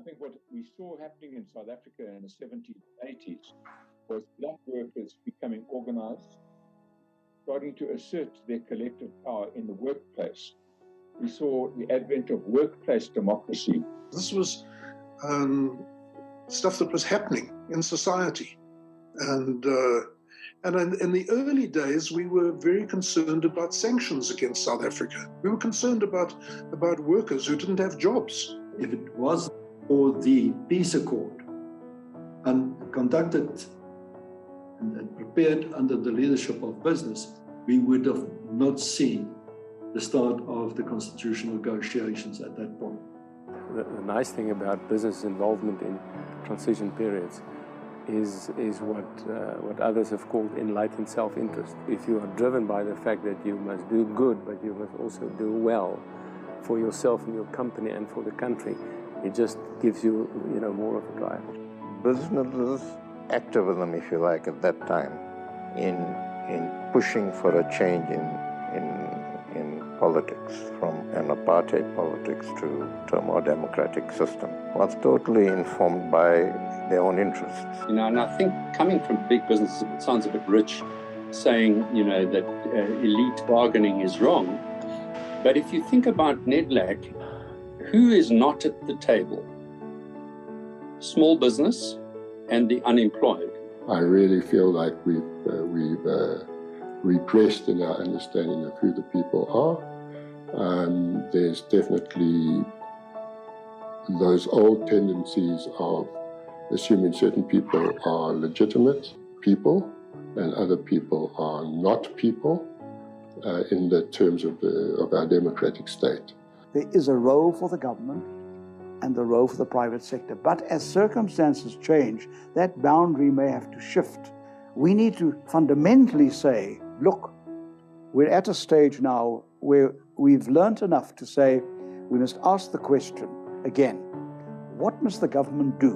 think what we saw happening in South Africa in the 70s and 80s was black workers becoming organized, starting to assert their collective power in the workplace. We saw the advent of workplace democracy. This was stuff that was happening in society. And in the early days, we were very concerned about sanctions against South Africa. We were concerned about workers who didn't have jobs. If it was for the peace accord and conducted and prepared under the leadership of business, we would have not seen the start of the constitutional negotiations at that point. The nice thing about business involvement in transition periods is what others have called enlightened self-interest. If you are driven by the fact that you must do good, but you must also do well for yourself and your company and for the country, it just gives you, more of a drive. Business activism, if you like, at that time, in pushing for a change in politics, from an apartheid politics to a more democratic system, was totally informed by their own interests. And I think coming from big business, it sounds a bit rich, saying, that elite bargaining is wrong. But if you think about NEDLAC, who is not at the table? Small business and the unemployed. I really feel like we've regressed in our understanding of who the people are. There's definitely those old tendencies of assuming certain people are legitimate people and other people are not people in the terms of our democratic state. There is a role for the government and the role for the private sector. But as circumstances change, that boundary may have to shift. We need to fundamentally say, look, we're at a stage now where we've learnt enough to say we must ask the question again, what must the government do?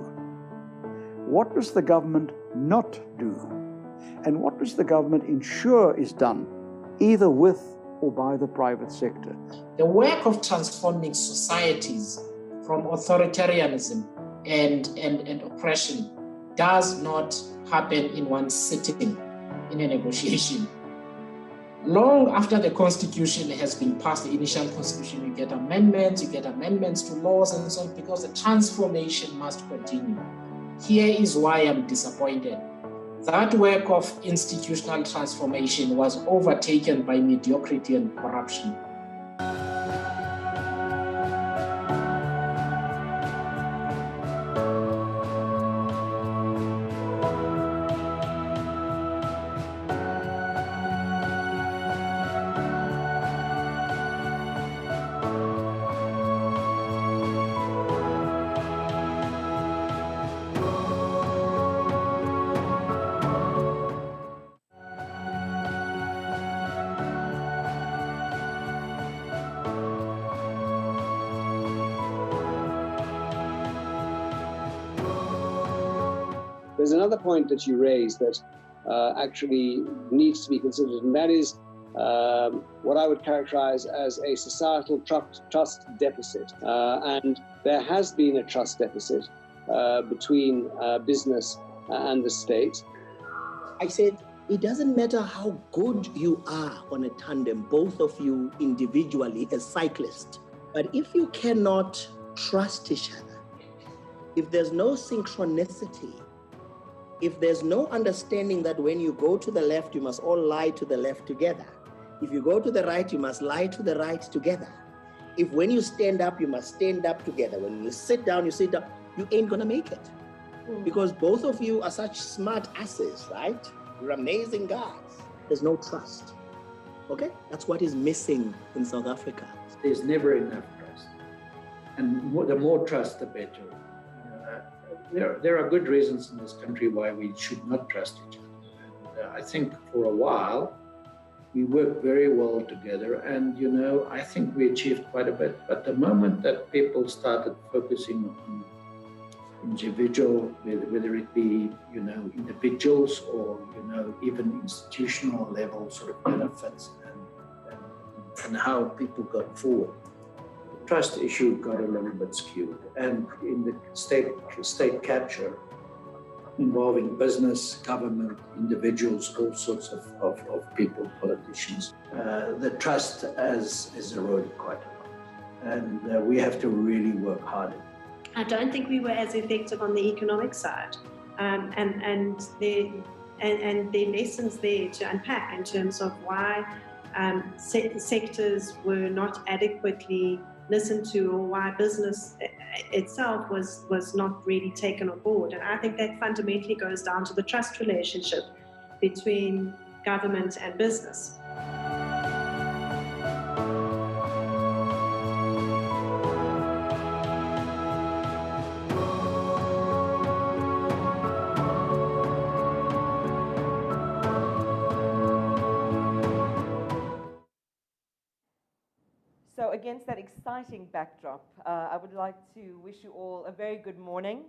What must the government not do? And what must the government ensure is done, either with or by the private sector? The work of transforming societies from authoritarianism and oppression does not happen in one sitting in a negotiation. Long after the constitution has been passed, the initial constitution, you get amendments to laws and so on, because the transformation must continue. Here is why I'm disappointed. That work of institutional transformation was overtaken by mediocrity and corruption. There's another point that you raised that actually needs to be considered, and that is what I would characterize as a societal trust deficit. And there has been a trust deficit between business and the state. I said, it doesn't matter how good you are on a tandem, both of you individually as cyclists, but if you cannot trust each other, if there's no synchronicity, if there's no understanding that when you go to the left, you must all lie to the left together. If you go to the right, you must lie to the right together. If when you stand up, you must stand up together. When you sit down, you sit down. You ain't gonna make it. Because both of you are such smart asses, right? You're amazing guys. There's no trust. Okay? That's what is missing in South Africa. There's never enough trust. And the more trust, the better. There are good reasons in this country why we should not trust each other. And I think for a while, we worked very well together, and I think we achieved quite a bit. But the moment that people started focusing on individual, whether it be individuals or even institutional level sort of benefits and how people got forward, trust issue got a little bit skewed. And in the state capture, involving business, government, individuals, all sorts of people, politicians, the trust is eroded quite a lot. And we have to really work harder. I don't think we were as effective on the economic side. And there are lessons there to unpack in terms of why sectors were not adequately listened to, or why business itself was not really taken on board. And I think that fundamentally goes down to the trust relationship between government and business. So against that exciting backdrop, I would like to wish you all a very good morning,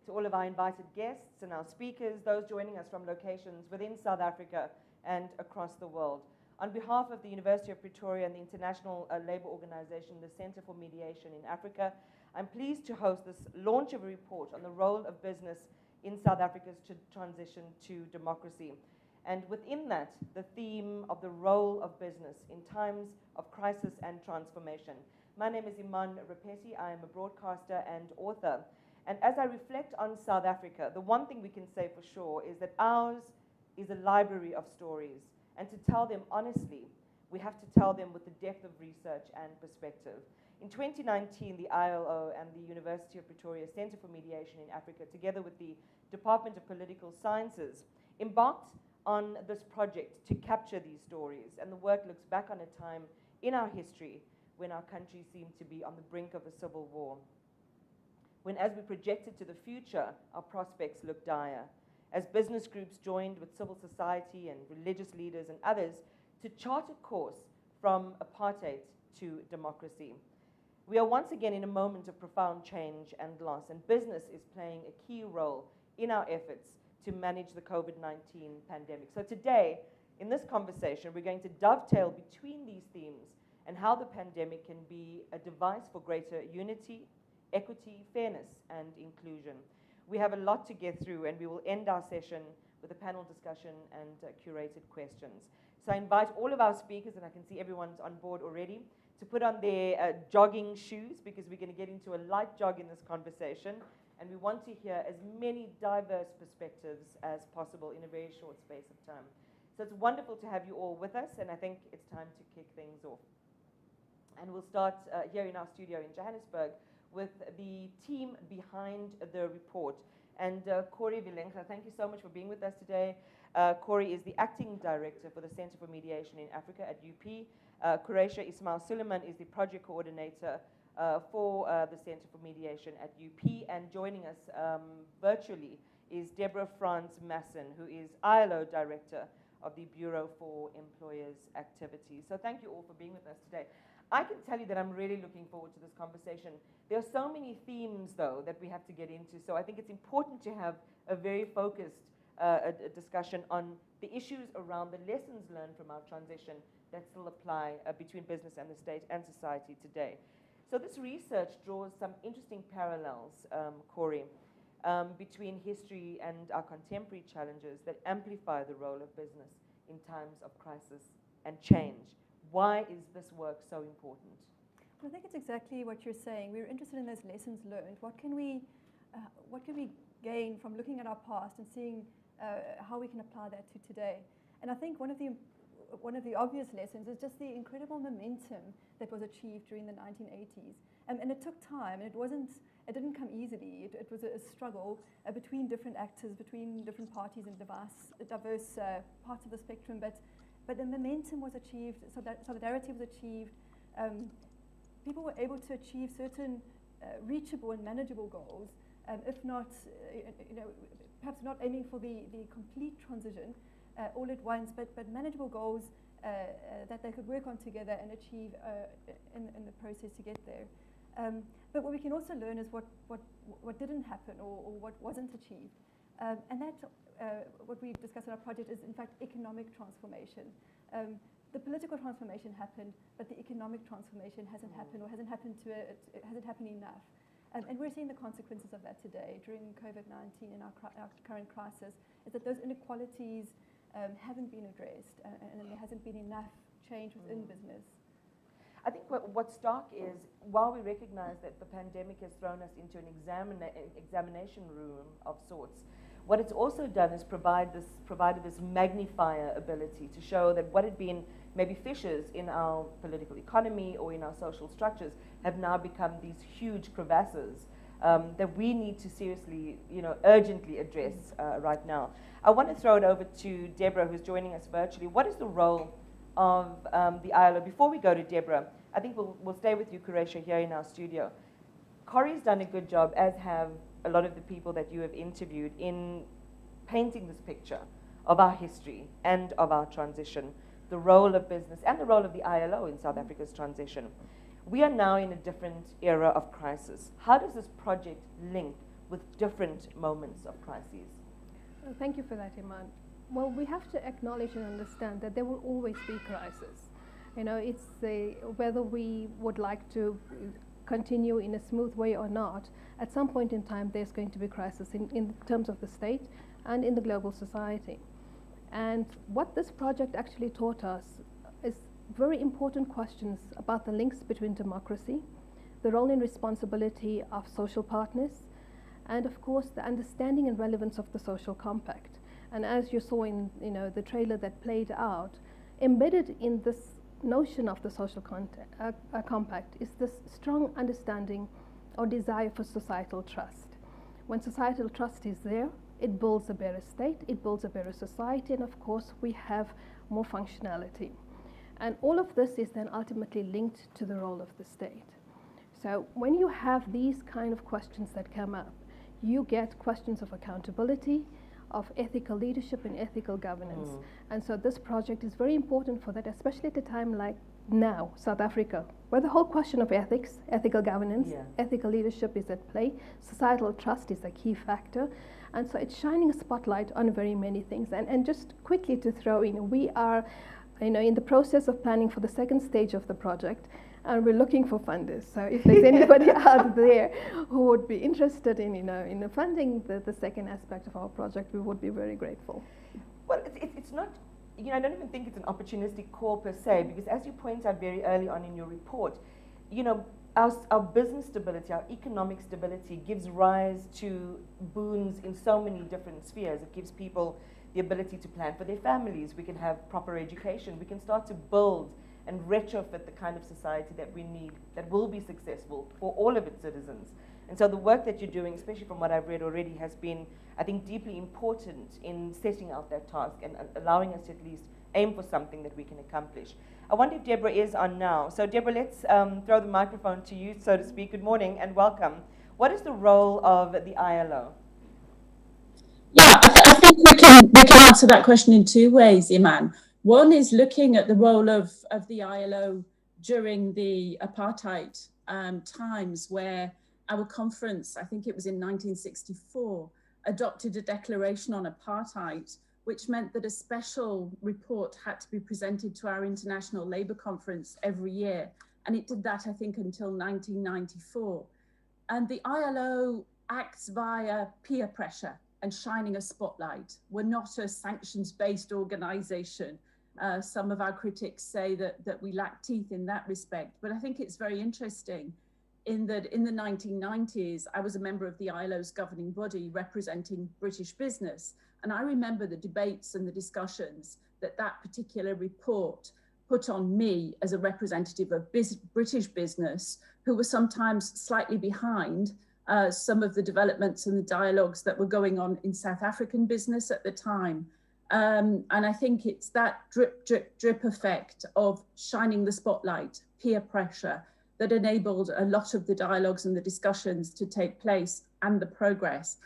to all of our invited guests and our speakers, those joining us from locations within South Africa and across the world. On behalf of the University of Pretoria and the International Labour Organization, the Centre for Mediation in Africa, I'm pleased to host this launch of a report on the role of business in South Africa's transition to democracy. And within that, the theme of the role of business in times of crisis and transformation. My name is Imaan Rapetti. I am a broadcaster and author. And as I reflect on South Africa, the one thing we can say for sure is that ours is a library of stories. And to tell them honestly, we have to tell them with the depth of research and perspective. In 2019, the ILO and the University of Pretoria Centre for Mediation in Africa, together with the Department of Political Sciences, embarked on this project to capture these stories. And the work looks back on a time in our history when our country seemed to be on the brink of a civil war. When, as we projected to the future, our prospects looked dire. As business groups joined with civil society and religious leaders and others to chart a course from apartheid to democracy. We are once again in a moment of profound change and loss, and business is playing a key role in our efforts to manage the COVID-19 pandemic. So today, in this conversation, we're going to dovetail between these themes and how the pandemic can be a device for greater unity, equity, fairness, and inclusion. We have a lot to get through, and we will end our session with a panel discussion and curated questions. So I invite all of our speakers, and I can see everyone's on board already, to put on their jogging shoes, because we're going to get into a light jog in this conversation. And we want to hear as many diverse perspectives as possible in a very short space of time. So it's wonderful to have you all with us, and I think it's time to kick things off. And we'll start here in our studio in Johannesburg with the team behind the report. And Corey Vilenga, thank you so much for being with us today. Corey is the acting director for the Centre for Mediation in Africa at UP. Quraisha Ismail Suleiman is the project coordinator for the Centre for Mediation at UP, and joining us virtually is Deborah France-Massin, who is ILO Director of the Bureau for Employers Activities. So thank you all for being with us today. I can tell you that I'm really looking forward to this conversation. There are so many themes, though, that we have to get into, so I think it's important to have a very focused a discussion on the issues around the lessons learned from our transition that still apply between business and the state and society today. So this research draws some interesting parallels, Corey, between history and our contemporary challenges that amplify the role of business in times of crisis and change. Why is this work so important? I think it's exactly what you're saying. We're interested in those lessons learned. What can we gain from looking at our past and seeing how we can apply that to today? And I think one of the obvious lessons is just the incredible momentum that was achieved during the 1980s. And it took time, and it didn't come easily. It was a struggle between different actors, between different parties and diverse parts of the spectrum. But the momentum was achieved, so that solidarity was achieved. People were able to achieve certain reachable and manageable goals, if not, perhaps not aiming for the complete transition all at once, but manageable goals that they could work on together and achieve in the process to get there. But what we can also learn is what didn't happen or what wasn't achieved. And that, what we discuss in our project is, in fact, economic transformation. the political transformation happened, but the economic transformation hasn't happened, or hasn't happened enough. And we're seeing the consequences of that today during COVID-19 and our current crisis, is that those inequalities haven't been addressed, and there hasn't been enough change within business. I think what's stark is, while we recognize that the pandemic has thrown us into an examination room of sorts, what it's also done is provided this magnifier ability to show that what had been maybe fissures in our political economy or in our social structures have now become these huge crevasses that we need to seriously, urgently address right now. I want to throw it over to Deborah, who's joining us virtually. What is the role of the ILO? Before we go to Deborah, I think we'll stay with you, Qureshi, here in our studio. Corey's done a good job, as have a lot of the people that you have interviewed, in painting this picture of our history and of our transition, the role of business and the role of the ILO in South Africa's transition. We are now in a different era of crisis. How does this project link with different moments of crises? Well, thank you for that, Imaan. Well, we have to acknowledge and understand that there will always be crises. It's whether we would like to continue in a smooth way or not, at some point in time there's going to be crisis in terms of the state and in the global society. And what this project actually taught us is very important questions about the links between democracy, the role and responsibility of social partners, and of course the understanding and relevance of the social compact. And as you saw in the trailer that played out, embedded in this notion of the social compact is this strong understanding or desire for societal trust. When societal trust is there, it builds a better state, it builds a better society, and of course we have more functionality. And all of this is then ultimately linked to the role of the state. So when you have these kind of questions that come up, you get questions of accountability, of ethical leadership and ethical governance. And so this project is very important for that, especially at a time like now, South Africa, where the whole question of ethics, ethical governance, ethical leadership is at play, societal trust is a key factor. And so it's shining a spotlight on very many things. And just quickly to throw in, we are in the process of planning for the second stage of the project, and we're looking for funders. So if there's anybody out there who would be interested in funding the second aspect of our project, we would be very grateful. Well, it's not, I don't even think it's an opportunistic call per se, because as you point out very early on in your report, our business stability, our economic stability gives rise to boons in so many different spheres. It gives people the ability to plan for their families. We can have proper education. We can start to build and retrofit the kind of society that we need, that will be successful for all of its citizens. And so the work that you're doing, especially from what I've read already, has been, I think, deeply important in setting out that task and allowing us to at least aim for something that we can accomplish. I wonder if Deborah is on now. So Deborah, let's throw the microphone to you, so to speak. Good morning and welcome. What is the role of the ILO? Yeah, I think we can answer that question in two ways, Imaan. One is looking at the role of the ILO during the apartheid times, where our conference, I think it was in 1964, adopted a declaration on apartheid, which meant that a special report had to be presented to our International Labour Conference every year. And it did that, I think, until 1994. And the ILO acts via peer pressure and shining a spotlight. We're not a sanctions-based organization. Some of our critics say that we lack teeth in that respect, but I think it's very interesting in that in the 1990s, I was a member of the ILO's governing body representing British business. And I remember the debates and the discussions that particular report put on me as a representative of British business, who were sometimes slightly behind some of the developments and the dialogues that were going on in South African business at the time. And I think it's that drip, drip, drip effect of shining the spotlight, peer pressure, that enabled a lot of the dialogues and the discussions to take place and the progress.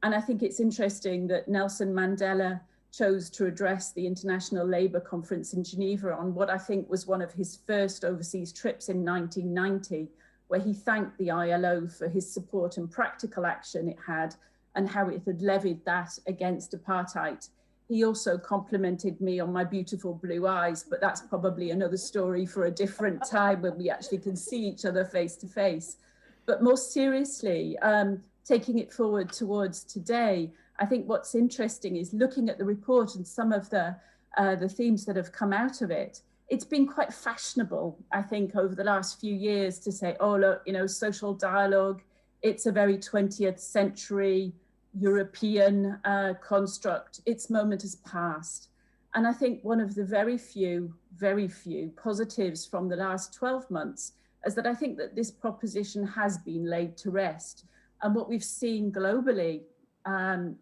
And I think it's interesting that Nelson Mandela chose to address the International Labour Conference in Geneva on what I think was one of his first overseas trips in 1990, where he thanked the ILO for his support and practical action it had and how it had levied that against apartheid. he also complimented me on my beautiful blue eyes, but that's probably another story for a different time when we actually can see each other face to face. But more seriously, taking it forward towards today, I think what's interesting is looking at the report and some of the themes that have come out of it. It's been quite fashionable, I think, over the last few years to say, oh, look, you know, social dialogue, it's a very 20th century European construct. Its moment has passed. And I think one of the very few positives from the last 12 months is that I think that this proposition has been laid to rest. And what we've seen globally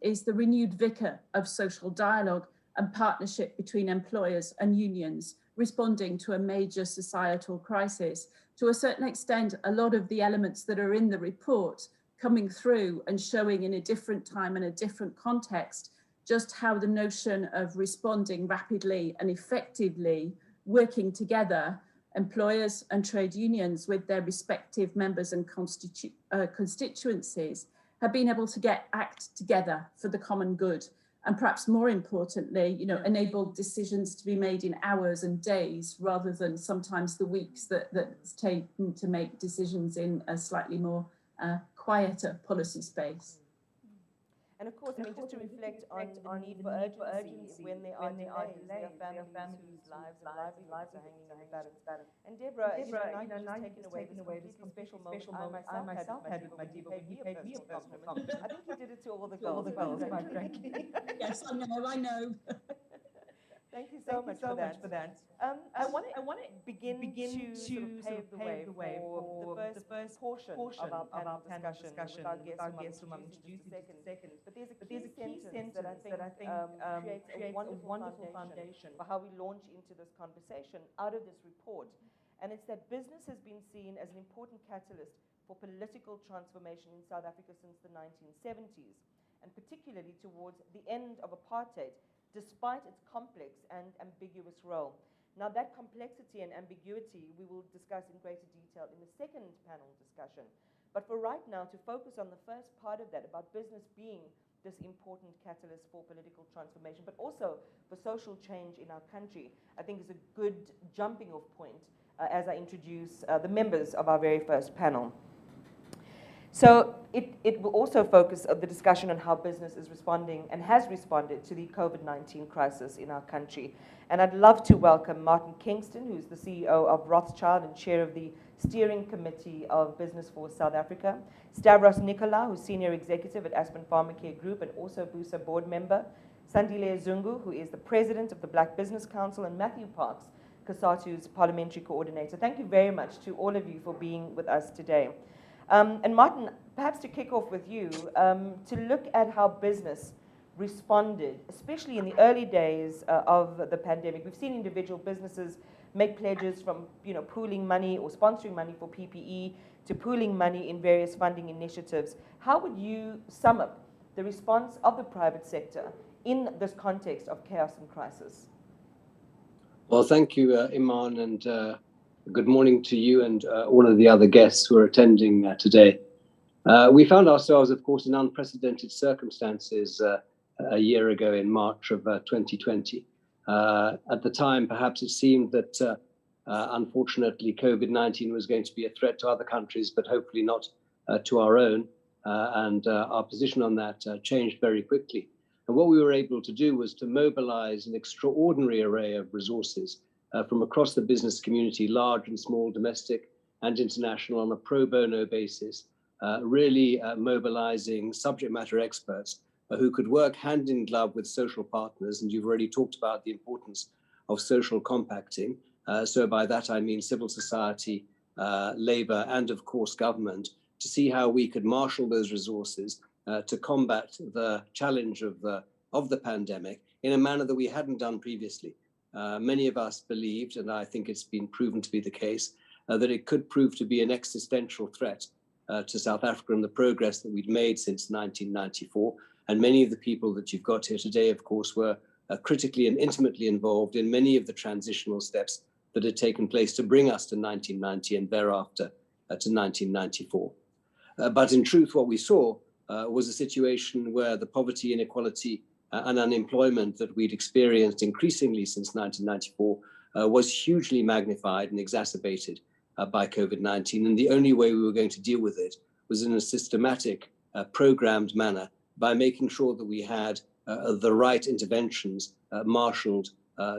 is the renewed vigour of social dialogue and partnership between employers and unions, responding to a major societal crisis. To a certain extent, a lot of the elements that are in the report coming through and showing in a different time and a different context, just how the notion of responding rapidly and effectively, working together, employers and trade unions with their respective members and constituencies, have been able to act together for the common good. And perhaps more importantly, you know, enable decisions to be made in hours and days rather than sometimes the weeks that's taken to make decisions in a slightly more quieter policy space. And of course, I mean, just to reflect on the need for urgency when there are delays, there are families whose lives and livelihoods are hanging in the balance. And Deborah, you know, now you've just taken away this completely special moment I myself had with my Deborah when you paid me a personal compliment. I think you did it to all the girls, quite frankly. Yes, I know. Thank you so much for that. I want to begin to sort of pave the way for the first portion of our panel discussion with our guests whom I'll introduce in just a second. But there's a key sentence that I think creates a wonderful foundation for how we launch into this conversation out of this report. And it's that business has been seen as an important catalyst for political transformation in South Africa since the 1970s, and particularly towards the end of apartheid, despite its complex and ambiguous role. Now, that complexity and ambiguity we will discuss in greater detail in the second panel discussion. But for right now, to focus on the first part of that, about business being this important catalyst for political transformation, but also for social change in our country, I think is a good jumping off point as I introduce the members of our very first panel. So it will also focus on the discussion on how business is responding and has responded to the COVID-19 crisis in our country. And I'd love to welcome Martin Kingston, who's the CEO of Rothschild and chair of the Steering Committee of Business for South Africa, Stavros Nicolau, who's senior executive at Aspen Pharmacare Group and also BUSA board member, Sandile Zungu, who is the president of the Black Business Council, and Matthew Parks, COSATU's parliamentary coordinator. Thank you very much to all of you for being with us today. And Martin, perhaps to kick off with you, to look at how business responded, especially in the early days of the pandemic. We've seen individual businesses make pledges from, you know, pooling money or sponsoring money for PPE to pooling money in various funding initiatives. How would you sum up the response of the private sector in this context of chaos and crisis? Well, thank you, Imaan, and good morning to you and all of the other guests who are attending today. We found ourselves, of course, in unprecedented circumstances a year ago in March of 2020. At the time, perhaps it seemed that, unfortunately, COVID-19 was going to be a threat to other countries, but hopefully not to our own. And our position on that changed very quickly. And what we were able to do was to mobilize an extraordinary array of resources from across the business community, large and small, domestic and international, on a pro bono basis, really mobilizing subject matter experts who could work hand in glove with social partners. And you've already talked about the importance of social compacting. So by that, I mean civil society, labor, and of course, government, to see how we could marshal those resources to combat the challenge of the pandemic in a manner that we hadn't done previously. Many of us believed, and I think it's been proven to be the case, that it could prove to be an existential threat to South Africa and the progress that we'd made since 1994. And many of the people that you've got here today, of course, were critically and intimately involved in many of the transitional steps that had taken place to bring us to 1990 and thereafter to 1994. But in truth, what we saw was a situation where the poverty, inequality, and unemployment that we'd experienced increasingly since 1994 was hugely magnified and exacerbated by COVID-19. And the only way we were going to deal with it was in a systematic, programmed manner by making sure that we had the right interventions marshaled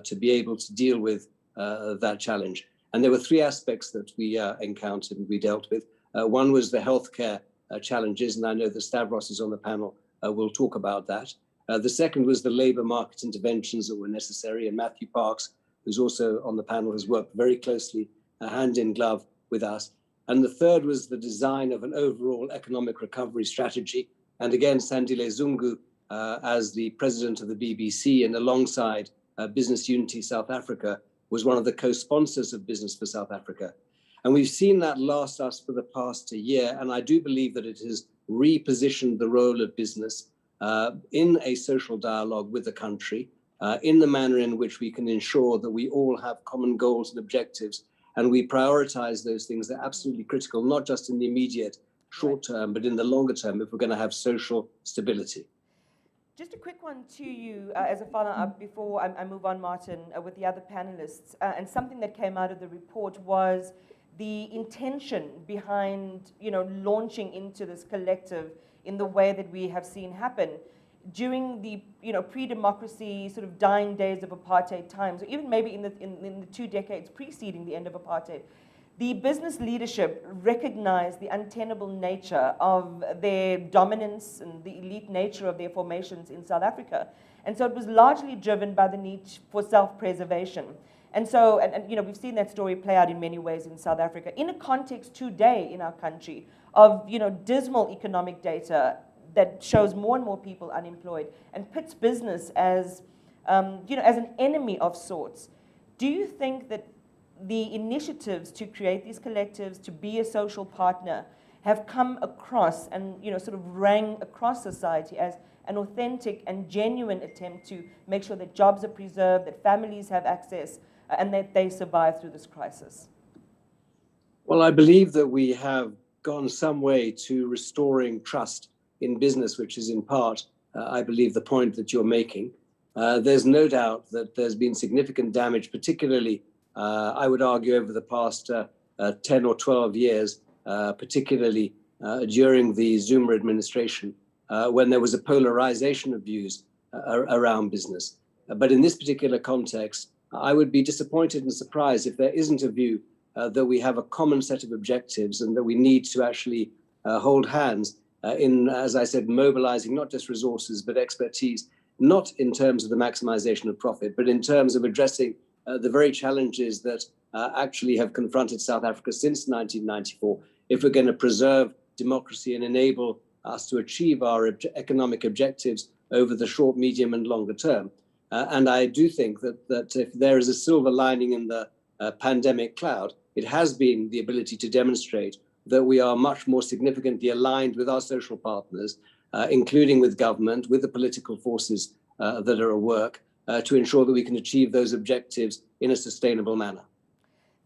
to be able to deal with that challenge. And there were three aspects that we encountered and we dealt with. One was the healthcare challenges, and I know that Stavros is on the panel, will talk about that. The second was the labor market interventions that were necessary, and Matthew Parks, who's also on the panel, has worked very closely, hand in glove with us. And the third was the design of an overall economic recovery strategy. And again, Sandile Zungu, as the president of the BBC and alongside Business Unity South Africa, was one of the co-sponsors of Business for South Africa. And we've seen that last us for the past year. And I do believe that it has repositioned the role of business in a social dialogue with the country, in the manner in which we can ensure that we all have common goals and objectives, and we prioritize those things that are absolutely critical, not just in the immediate short term, but in the longer term, if we're going to have social stability. Just a quick one to you as a follow-up before I move on, Martin, with the other panelists. And something that came out of the report was the intention behind, launching into this collective in the way that we have seen happen during the, pre-democracy sort of dying days of apartheid times, or even maybe in the 2 decades preceding the end of apartheid. The business leadership recognized the untenable nature of their dominance and the elite nature of their formations in South Africa. And so it was largely driven by the need for self-preservation. And so, we've seen that story play out in many ways in South Africa. In a context today in our country of, dismal economic data that shows more and more people unemployed and puts business as, as an enemy of sorts, do you think that the initiatives to create these collectives, to be a social partner, have come across and sort of rang across society as an authentic and genuine attempt to make sure that jobs are preserved, that families have access, and that they survive through this crisis? Well, I believe that we have gone some way to restoring trust in business, which is in part, I believe, the point that you're making. There's no doubt that there's been significant damage, particularly I would argue over the past 10 or 12 years, particularly during the Zuma administration, when there was a polarization of views around business. But in this particular context, I would be disappointed and surprised if there isn't a view that we have a common set of objectives and that we need to actually hold hands in, as I said, mobilizing not just resources, but expertise, not in terms of the maximization of profit, but in terms of addressing the very challenges that actually have confronted South Africa since 1994, if we're going to preserve democracy and enable us to achieve our economic objectives over the short, medium, and longer term. And I do think that if there is a silver lining in the pandemic cloud, it has been the ability to demonstrate that we are much more significantly aligned with our social partners, including with government, with the political forces that are at work, to ensure that we can achieve those objectives in a sustainable manner.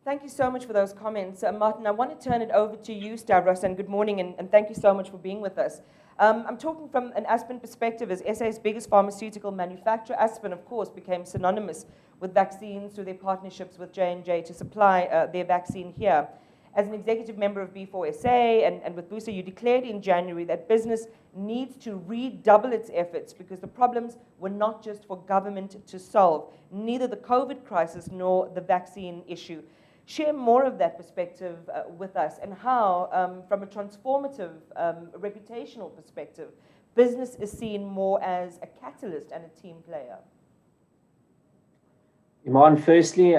Thank you so much for those comments. Martin, I want to turn it over to you, Stavros, and good morning, and thank you so much for being with us. I'm talking from an Aspen perspective as SA's biggest pharmaceutical manufacturer. Aspen, of course, became synonymous with vaccines through their partnerships with J&J to supply their vaccine here. As an executive member of B4SA and with Busa, you declared in January that business needs to redouble its efforts because the problems were not just for government to solve, neither the COVID crisis nor the vaccine issue. Share more of that perspective with us and how, from a transformative, reputational perspective, business is seen more as a catalyst and a team player. Imaan, firstly,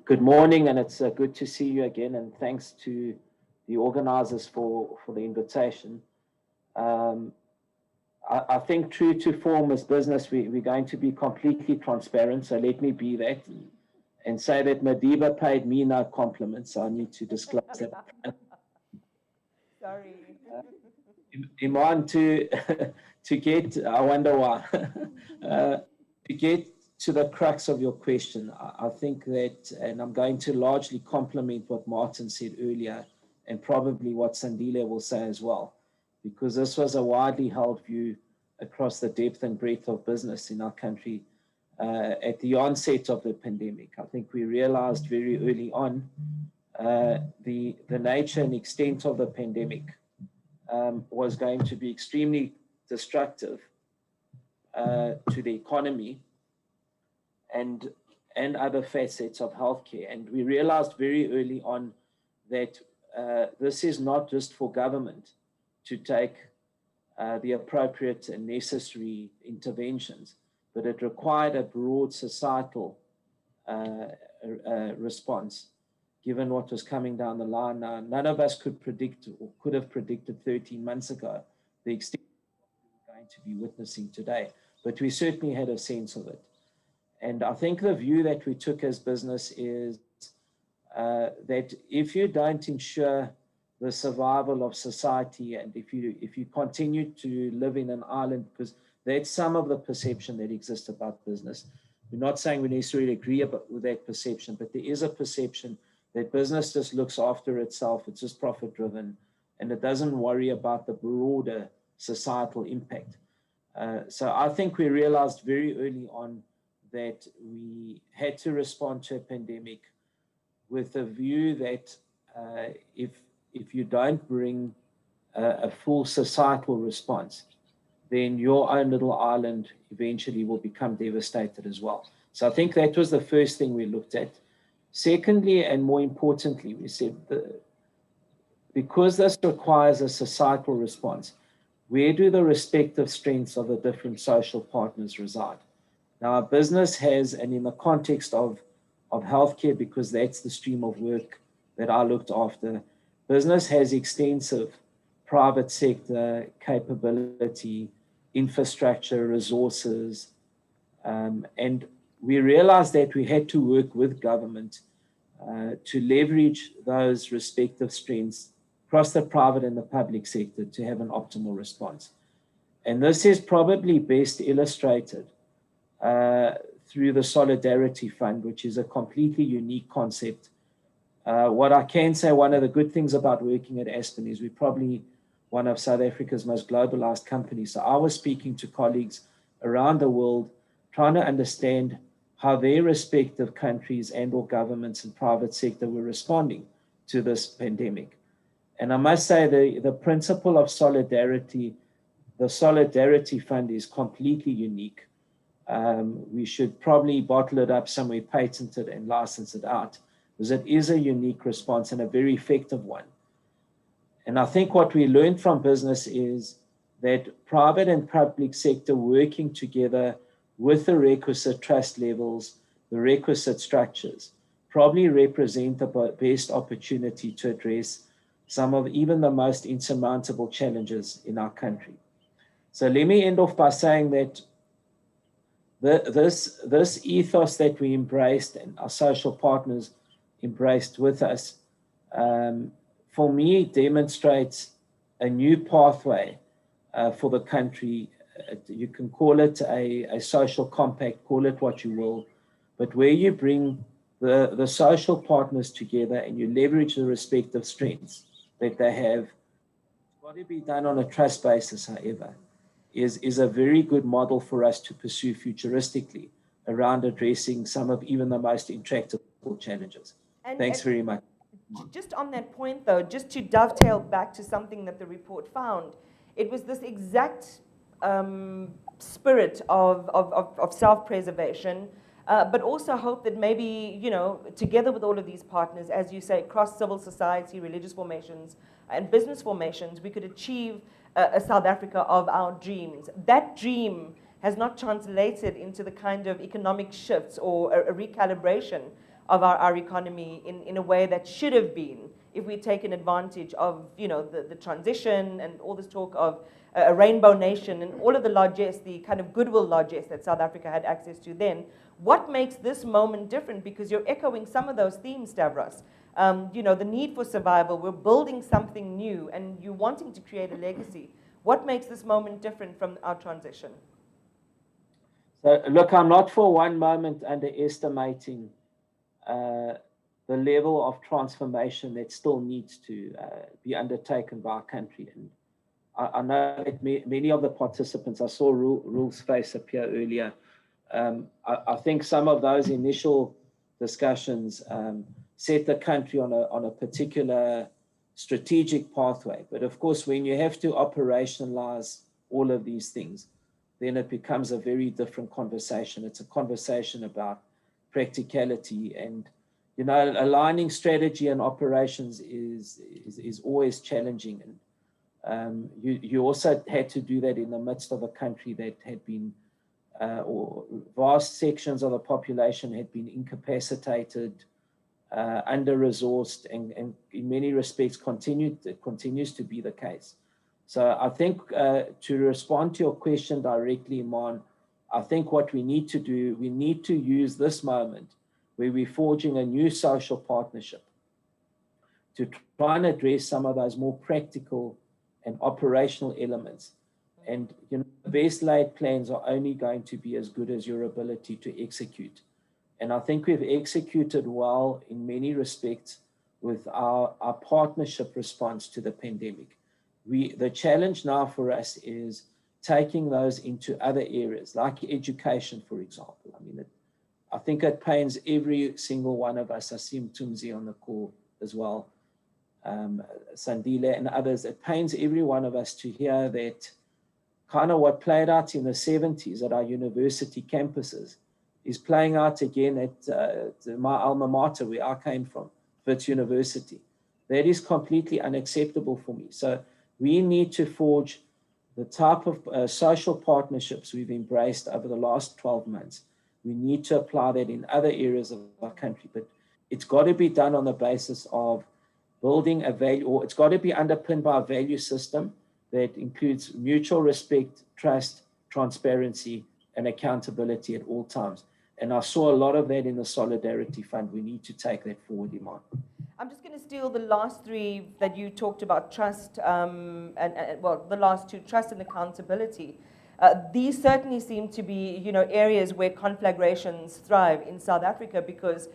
good morning, and it's good to see you again, and thanks to the organizers for the invitation. I think true to form as business, we're going to be completely transparent, so let me be that and say that Madiba paid me no compliments, so I need to disclose that. Sorry. Imaan, to get, I wonder why, to get to the crux of your question, I think that, and I'm going to largely complement what Martin said earlier, and probably what Sandile will say as well, because this was a widely held view across the depth and breadth of business in our country at the onset of the pandemic. I think we realized very early on the nature and extent of the pandemic was going to be extremely destructive to the economy and other facets of healthcare. And we realized very early on that this is not just for government to take the appropriate and necessary interventions, but it required a broad societal response, given what was coming down the line. Now, none of us could predict or could have predicted 13 months ago the extent of what we're going to be witnessing today, but we certainly had a sense of it. And I think the view that we took as business is that if you don't ensure the survival of society, and if you continue to live in an island, because that's some of the perception that exists about business. We're not saying we necessarily agree with that perception, but there is a perception that business just looks after itself, it's just profit driven, and it doesn't worry about the broader societal impact. So I think we realized very early on that we had to respond to a pandemic with a view that if you don't bring a full societal response, then your own little island eventually will become devastated as well. So I think that was the first thing we looked at. Secondly, and more importantly, we said, because this requires a societal response, where do the respective strengths of the different social partners reside? Now, our business has, and in the context of healthcare, because that's the stream of work that I looked after, business has extensive private sector capability, infrastructure, resources, and we realized that we had to work with government to leverage those respective strengths across the private and the public sector to have an optimal response. And this is probably best illustrated through the Solidarity Fund, which is a completely unique concept. What I can say, one of the good things about working at Aspen is we're probably one of South Africa's most globalized companies. So I was speaking to colleagues around the world, trying to understand how their respective countries and or governments and private sector were responding to this pandemic. And I must say the principle of solidarity, the Solidarity Fund is completely unique. We should probably bottle it up somewhere, patent it and license it out, because it is a unique response and a very effective one. And I think what we learned from business is that private and public sector working together with the requisite trust levels, the requisite structures, probably represent the best opportunity to address some of even the most insurmountable challenges in our country. So let me end off by saying that this ethos that we embraced and our social partners embraced with us, for me, demonstrates a new pathway for the country. You can call it a social compact, call it what you will, but where you bring the social partners together and you leverage the respective strengths that they have, it's got to be done on a trust basis, however, is a very good model for us to pursue futuristically around addressing some of even the most intractable challenges. Thanks very much. Just on that point, though, just to dovetail back to something that the report found, it was this exact spirit of self-preservation, but also hope that maybe, you know, together with all of these partners, as you say, across civil society, religious formations, and business formations, we could achieve a South Africa of our dreams. That dream has not translated into the kind of economic shifts or a recalibration of our economy in a way that should have been if we'd taken advantage of, you know, the transition and all this talk of a rainbow nation and all of the largesse, the kind of goodwill largesse that South Africa had access to then. What makes this moment different? Because you're echoing some of those themes, Stavros. You know, the need for survival, we're building something new, and you're wanting to create a legacy. What makes this moment different from our transition? So, look, I'm not for one moment underestimating the level of transformation that still needs to be undertaken by our country. And I know that many of the participants, I saw Rule's face appear earlier. I think some of those initial discussions set the country on a particular strategic pathway. But of course, when you have to operationalize all of these things, then it becomes a very different conversation. It's a conversation about practicality, and aligning strategy and operations is always challenging. And you also had to do that in the midst of a country that had been, or vast sections of the population had been incapacitated, under-resourced, and in many respects continues to be the case. So I think to respond to your question directly, Imaan, I think what we need to do, we need to use this moment where we're forging a new social partnership to try and address some of those more practical and operational elements. And the best laid plans are only going to be as good as your ability to execute. And I think we've executed well in many respects with our partnership response to the pandemic. The challenge now for us is taking those into other areas, like education, for example. I mean, I think it pains every single one of us. I see Mtumzi on the call as well, Sandile and others. It pains every one of us to hear that kind of what played out in the 70s at our university campuses is playing out again at my alma mater, where I came from, Wits University. That is completely unacceptable for me. So we need to forge the type of social partnerships we've embraced over the last 12 months. We need to apply that in other areas of our country, but it's got to be done on the basis of building a value, or it's got to be underpinned by a value system that includes mutual respect, trust, transparency, and accountability at all times. And I saw a lot of that in the Solidarity Fund. We need to take that forward, Imaan. I'm just going to steal the last three that you talked about, trust, and the last two, trust and accountability. These certainly seem to be, areas where conflagrations thrive in South Africa, because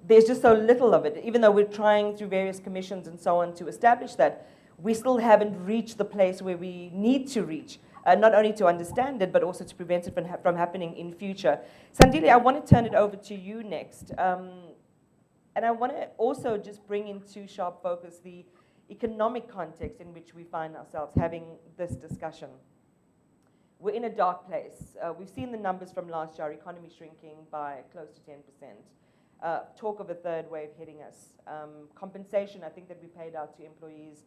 there's just so little of it. Even though we're trying through various commissions and so on to establish that, we still haven't reached the place where we need to reach, not only to understand it, but also to prevent it from happening in future. Sandile, I want to turn it over to you next. And I want to also just bring into sharp focus the economic context in which we find ourselves having this discussion. We're in a dark place. We've seen the numbers from last year, our economy shrinking by close to 10%. Talk of a third wave hitting us. Compensation, I think, that we paid out to employees,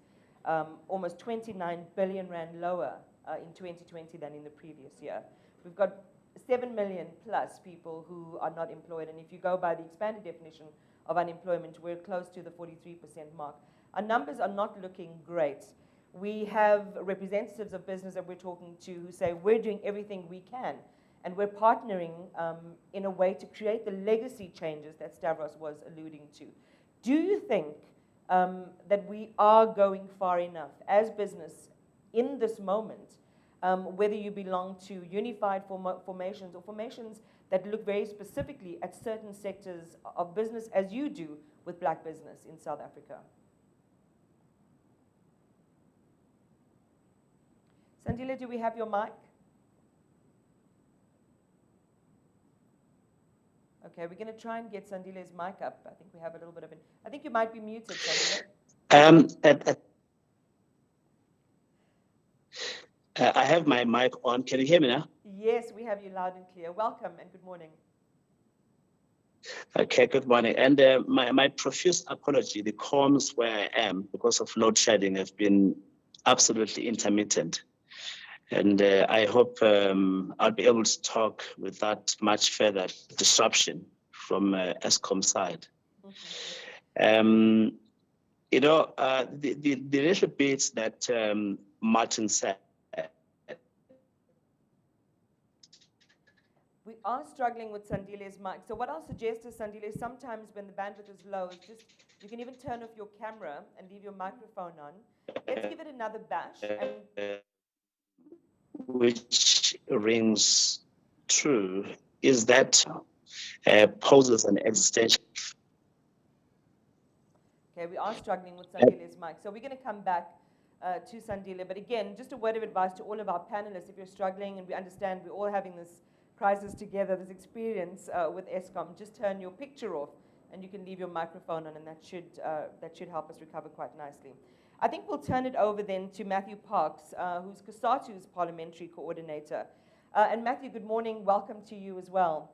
almost 29 billion rand lower in 2020 than in the previous year. We've got 7 million plus people who are not employed, and if you go by the expanded definition of unemployment, we're close to the 43% mark. Our numbers are not looking great. We have representatives of business that we're talking to who say we're doing everything we can, and we're partnering in a way to create the legacy changes that Stavros was alluding to. Do you think that we are going far enough as business in this moment, whether you belong to unified formations or formations that look very specifically at certain sectors of business, as you do with Black business in South Africa? Sandile, do we have your mic? Okay, we're going to try and get Sandile's mic up. I think we have a little bit of it. I think you might be muted, Sandile. I have my mic on. Can you hear me now? Yes, we have you loud and clear. Welcome and good morning. Okay, good morning. And my profuse apology, the comms where I am because of load shedding have been absolutely intermittent. And I hope I'll be able to talk without much further disruption from ESCOM side. Mm-hmm. The little bits that Martin said, we are struggling with Sandile's mic. So what I'll suggest is, Sandile, sometimes when the bandwidth is low, you can even turn off your camera and leave your microphone on. Let's give it another bash. Which rings true is that poses an existential. Okay, we are struggling with Sandile's mic. So we're going to come back to Sandile. But again, just a word of advice to all of our panelists, if you're struggling, and we understand we're all having this crisis together, this experience with Eskom, just turn your picture off and you can leave your microphone on, and that should help us recover quite nicely. I think we'll turn it over then to Matthew Parks, who's COSATU's parliamentary coordinator. And Matthew, good morning. Welcome to you as well.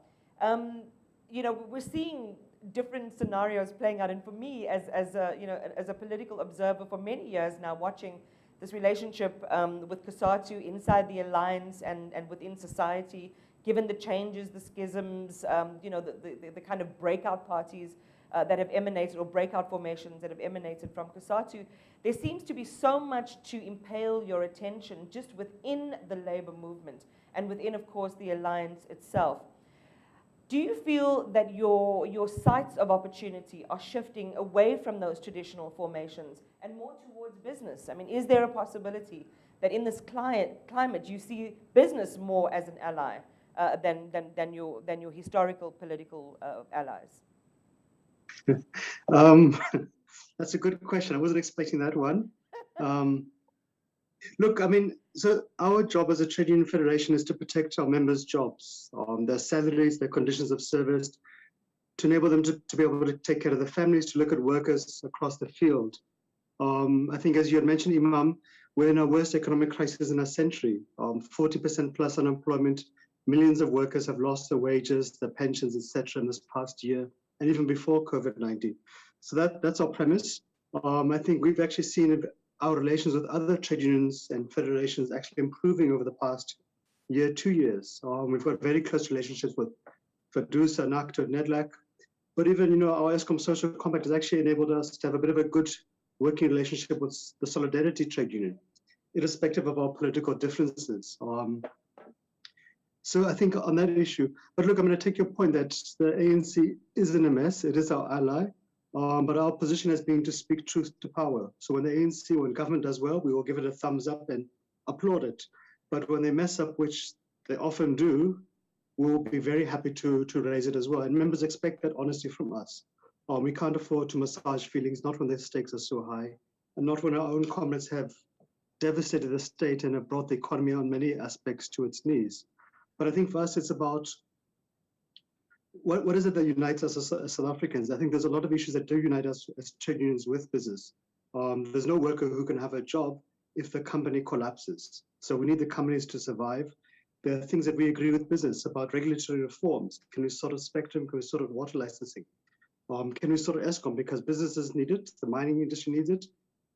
You know, we're seeing different scenarios playing out, and for me, as a political observer for many years now, watching this relationship with COSATU inside the alliance and within society, given the changes, the schisms, you know, the kind of breakout parties that have emanated, or breakout formations that have emanated from COSATU, there seems to be so much to impale your attention just within the labor movement and within, of course, the alliance itself. Do you feel that your sights of opportunity are shifting away from those traditional formations and more towards business? I mean, is there a possibility that in this climate you see business more as an ally than your historical political allies? That's a good question. I wasn't expecting that one. Look, I mean, so our job as a trade union federation is to protect our members' jobs, their salaries, their conditions of service, to enable them to be able to take care of their families, to look at workers across the field. I think, as you had mentioned, Imaan, we're in our worst economic crisis in a century. 40% plus unemployment, millions of workers have lost their wages, their pensions, etc. in this past year, and even before COVID-19. So that's our premise. I think we've actually seen our relations with other trade unions and federations actually improving over the past year, 2 years. We've got very close relationships with FEDUSA, NACTO, and NEDLAC. But even, you know, our Eskom social compact has actually enabled us to have a bit of a good working relationship with the Solidarity Trade Union, irrespective of our political differences. So I think on that issue, but look, I'm going to take your point that the ANC is in a mess. It is our ally. But our position has been to speak truth to power. So when the ANC, when government does well, we will give it a thumbs up and applaud it. But when they mess up, which they often do, we will be very happy to raise it as well. And members expect that honesty from us. We can't afford to massage feelings, not when the stakes are so high, and not when our own comrades have devastated the state and have brought the economy on many aspects to its knees. But I think for us, it's about what is it that unites us as South Africans? I think there's a lot of issues that do unite us as trade unions with business. There's no worker who can have a job if the company collapses. So we need the companies to survive. There are things that we agree with business about regulatory reforms. Can we sort of spectrum? Can we sort of water licensing? Can we sort of Eskom? Because businesses need it, the mining industry needs it,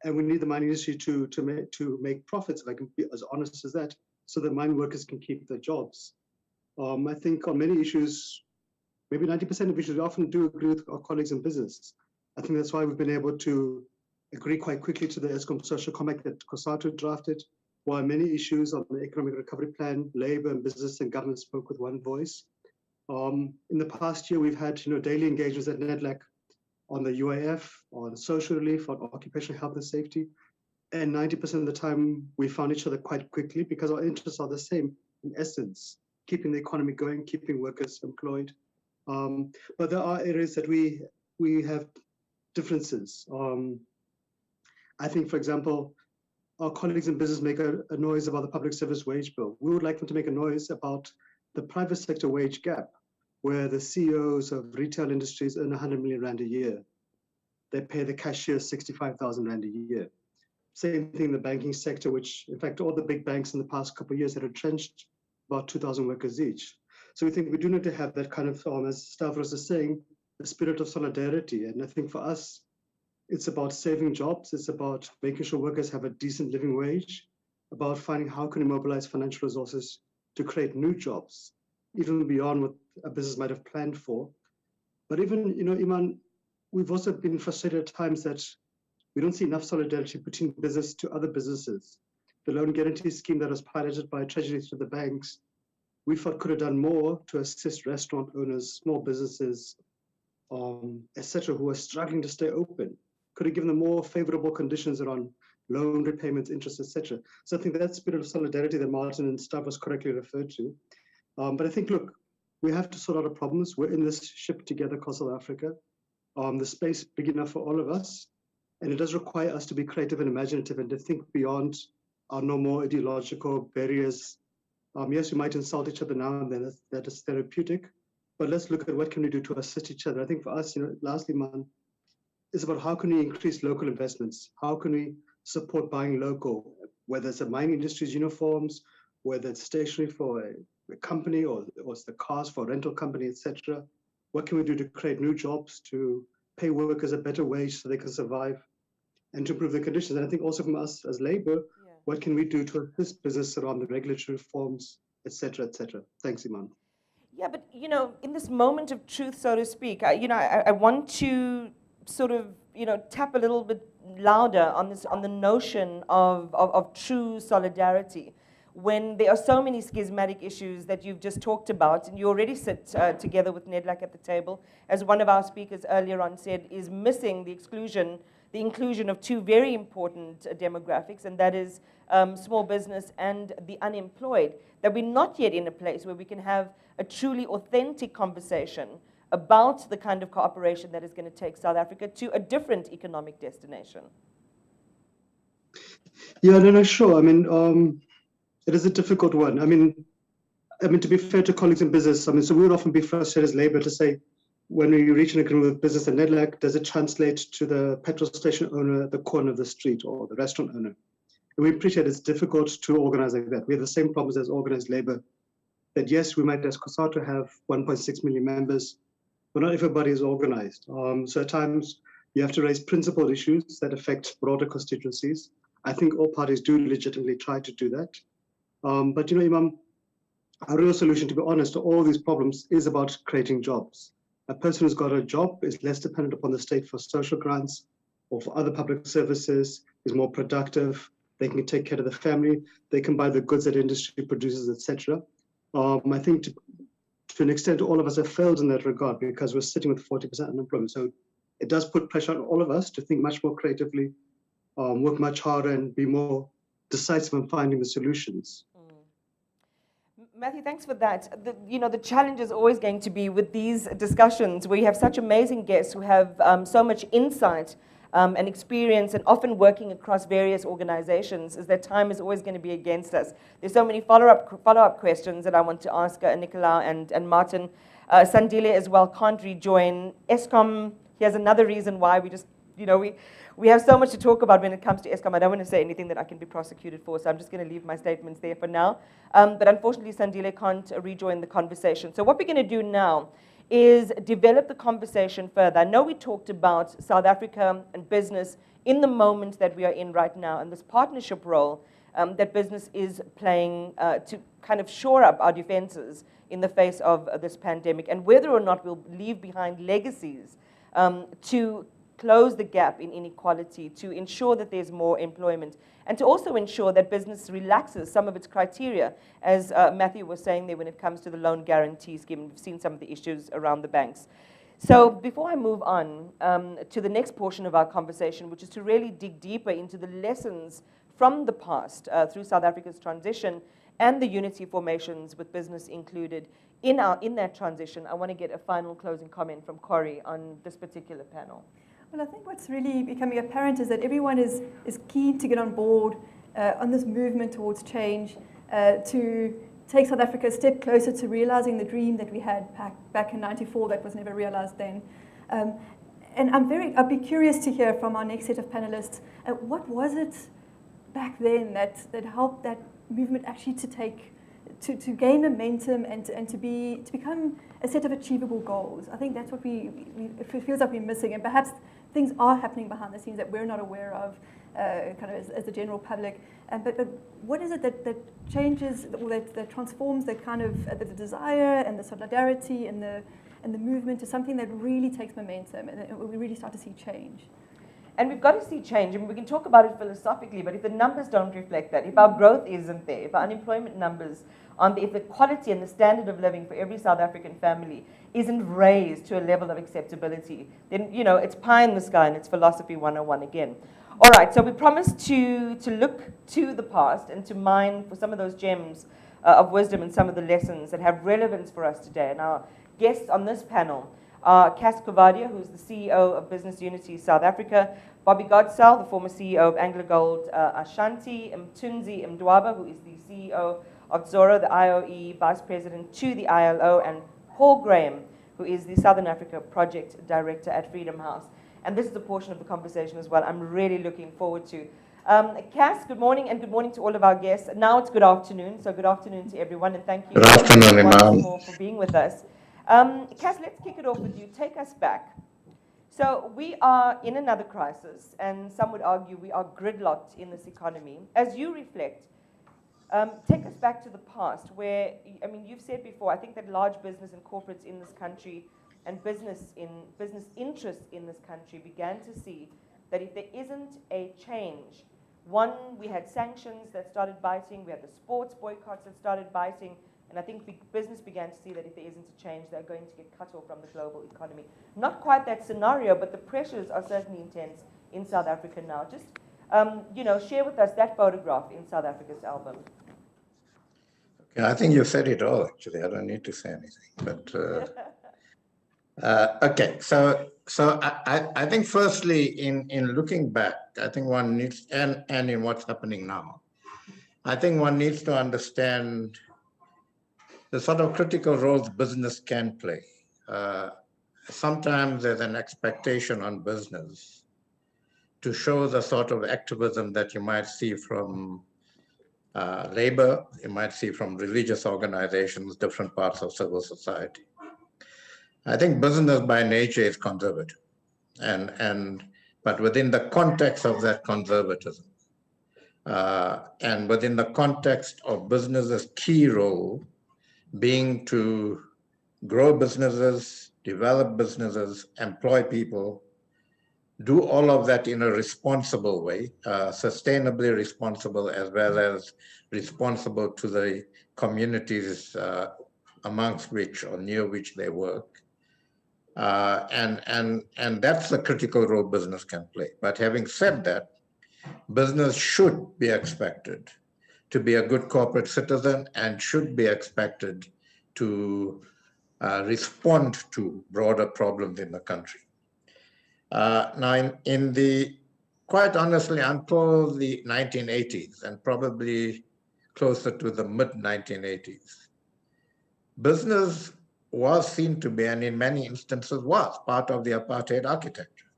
and we need the mining industry to make profits, if I can be as honest as that, so that mine workers can keep their jobs. I think on many issues, maybe 90% of issues, we often do agree with our colleagues in business. I think that's why we've been able to agree quite quickly to the Eskom social compact that COSATU drafted, while many issues on the economic recovery plan, labor and business and government spoke with one voice. In the past year, we've had daily engagements at NEDLAC on the UIF, on social relief, on occupational health and safety. And 90% of the time, we found each other quite quickly because our interests are the same in essence, keeping the economy going, keeping workers employed. But there are areas that we have differences. I think, for example, our colleagues in business make a noise about the public service wage bill. We would like them to make a noise about the private sector wage gap, where the CEOs of retail industries earn 100 million rand a year. They pay the cashier 65,000 rand a year. Same thing in the banking sector, which in fact, all the big banks in the past couple of years had retrenched about 2,000 workers each. So we think we do need to have that kind of, as Stavros is saying, a spirit of solidarity. And I think for us, it's about saving jobs. It's about making sure workers have a decent living wage, about finding how can we mobilize financial resources to create new jobs, even beyond what a business might have planned for. But even, Imaan, we've also been frustrated at times that we don't see enough solidarity between business to other businesses. The loan guarantee scheme that was piloted by Treasury through the banks, we thought could have done more to assist restaurant owners, small businesses, etc., who are struggling to stay open. Could have given them more favorable conditions around loan repayments, interest, etc. So I think that spirit of solidarity that Martin and Stavros correctly referred to. But I think, look, we have to sort out our problems. We're in this ship together across South Africa. The space big enough for all of us. And it does require us to be creative and imaginative and to think beyond our normal ideological barriers. Yes, we might insult each other now and then, that is therapeutic, but let's look at what can we do to assist each other. I think for us, lastly, Man, it's about how can we increase local investments? How can we support buying local, whether it's a mining industry's uniforms, whether it's stationery for a company or it's the cars for a rental company, etc. What can we do to create new jobs, to pay workers a better wage so they can survive and to improve their conditions? And I think also from us as Labour, what can we do to assist business around the regulatory reforms, etc., etc. Thanks, Imaan. Yeah, but in this moment of truth, so to speak, I want to sort of tap a little bit louder on the notion of true solidarity, when there are so many schismatic issues that you've just talked about, and you already sit together with NEDLAC at the table, as one of our speakers earlier on said, is missing the inclusion of two very important demographics, and that is small business and the unemployed, that we're not yet in a place where we can have a truly authentic conversation about the kind of cooperation that is going to take South Africa to a different economic destination. Yeah, no, sure. I mean, it is a difficult one. I mean, to be fair to colleagues in business, so we would often be frustrated as Labour to say, when we reach an agreement with business and NEDLAC, does it translate to the petrol station owner at the corner of the street or the restaurant owner? And we appreciate it's difficult to organize like that. We have the same problems as organized Labour, that yes, we might as COSATU have 1.6 million members, but not everybody is organized. So at times you have to raise principled issues that affect broader constituencies. I think all parties do legitimately try to do that. But Imaan, our real solution, to be honest, to all these problems is about creating jobs. A person who's got a job is less dependent upon the state for social grants or for other public services, is more productive, they can take care of the family, they can buy the goods that industry produces, etc. I think to an extent, all of us have failed in that regard because we're sitting with 40% unemployment. So it does put pressure on all of us to think much more creatively, work much harder, and be more decisive in finding the solutions. Matthew, thanks for that. The challenge is always going to be with these discussions where you have such amazing guests who have so much insight and experience and often working across various organizations, is that time is always going to be against us. There's so many follow-up questions that I want to ask Nicolau and Martin. Sandile as well can't rejoin. Eskom, here's another reason why we just, we have so much to talk about when it comes to Eskom. I don't want to say anything that I can be prosecuted for, so I'm just going to leave my statements there for now. But unfortunately, Sandile can't rejoin the conversation. So what we're going to do now is develop the conversation further. I know we talked about South Africa and business in the moment that we are in right now, and this partnership role that business is playing to kind of shore up our defenses in the face of this pandemic, and whether or not we'll leave behind legacies to close the gap in inequality, to ensure that there's more employment, and to also ensure that business relaxes some of its criteria, as Matthew was saying there when it comes to the loan guarantee scheme. We've seen some of the issues around the banks. So before I move on to the next portion of our conversation, which is to really dig deeper into the lessons from the past through South Africa's transition and the unity formations with business included in that transition, I want to get a final closing comment from Corrie on this particular panel. Well, I think what's really becoming apparent is that everyone is keen to get on board on this movement towards change, to take South Africa a step closer to realizing the dream that we had back in '94 that was never realized then. And I'd be curious to hear from our next set of panelists, what was it back then that helped that movement actually to gain momentum and to become a set of achievable goals? I think that's what it feels like we're missing, and perhaps things are happening behind the scenes that we're not aware of, kind of as the general public. But what is it that changes, or that transforms the kind of the desire and the solidarity and the movement to something that really takes momentum and we really start to see change? And we've got to see change. I mean, we can talk about it philosophically, but if the numbers don't reflect that, if our growth isn't there, if our unemployment numbers aren't there, if the quality and the standard of living for every South African family isn't raised to a level of acceptability, then, it's pie in the sky and it's philosophy 101 again. All right, so we promised to look to the past and to mine for some of those gems of wisdom and some of the lessons that have relevance for us today. And our guests on this panel are Cass Kovadia, who's the CEO of Business Unity South Africa, Bobby Godsell, the former CEO of AngloGold Ashanti, Mtunzi Mdwaba, who is the CEO of Zoro, the IOE Vice President to the ILO, and Paul Graham, who is the Southern Africa Project Director at Freedom House. And this is a portion of the conversation as well I'm really looking forward to. Cass, good morning, and good morning to all of our guests. Now it's good afternoon, so good afternoon to everyone, and thank you Good afternoon, Imaan. for being with us. Cass, let's kick it off with you. Take us back. So we are in another crisis, and some would argue we are gridlocked in this economy. As you reflect, take us back to the past where, I mean, you've said before, I think that large business and corporates in this country and business interests in this country began to see that if there isn't a change, one, we had sanctions that started biting, we had the sports boycotts that started biting, and I think business began to see that if there isn't a change, they're going to get cut off from the global economy. Not quite that scenario, but the pressures are certainly intense in South Africa now. Just, share with us that photograph in South Africa's album. Yeah, I think you said it all, actually. I don't need to say anything. But okay, so I think firstly, in looking back, I think one needs, and in what's happening now, I think one needs to understand the sort of critical roles business can play. Sometimes there's an expectation on business to show the sort of activism that you might see from labor, you might see from religious organizations, different parts of civil society. I think business by nature is conservative, but within the context of that conservatism, and within the context of business's key role being to grow businesses, develop businesses, employ people, do all of that in a responsible way, sustainably responsible, as well as responsible to the communities amongst which or near which they work. And that's the critical role business can play. But having said that, business should be expected to be a good corporate citizen and should be expected to respond to broader problems in the country. Now, in the, quite honestly, until the 1980s and probably closer to the mid-1980s, business was seen to be, and in many instances was, part of the apartheid architecture,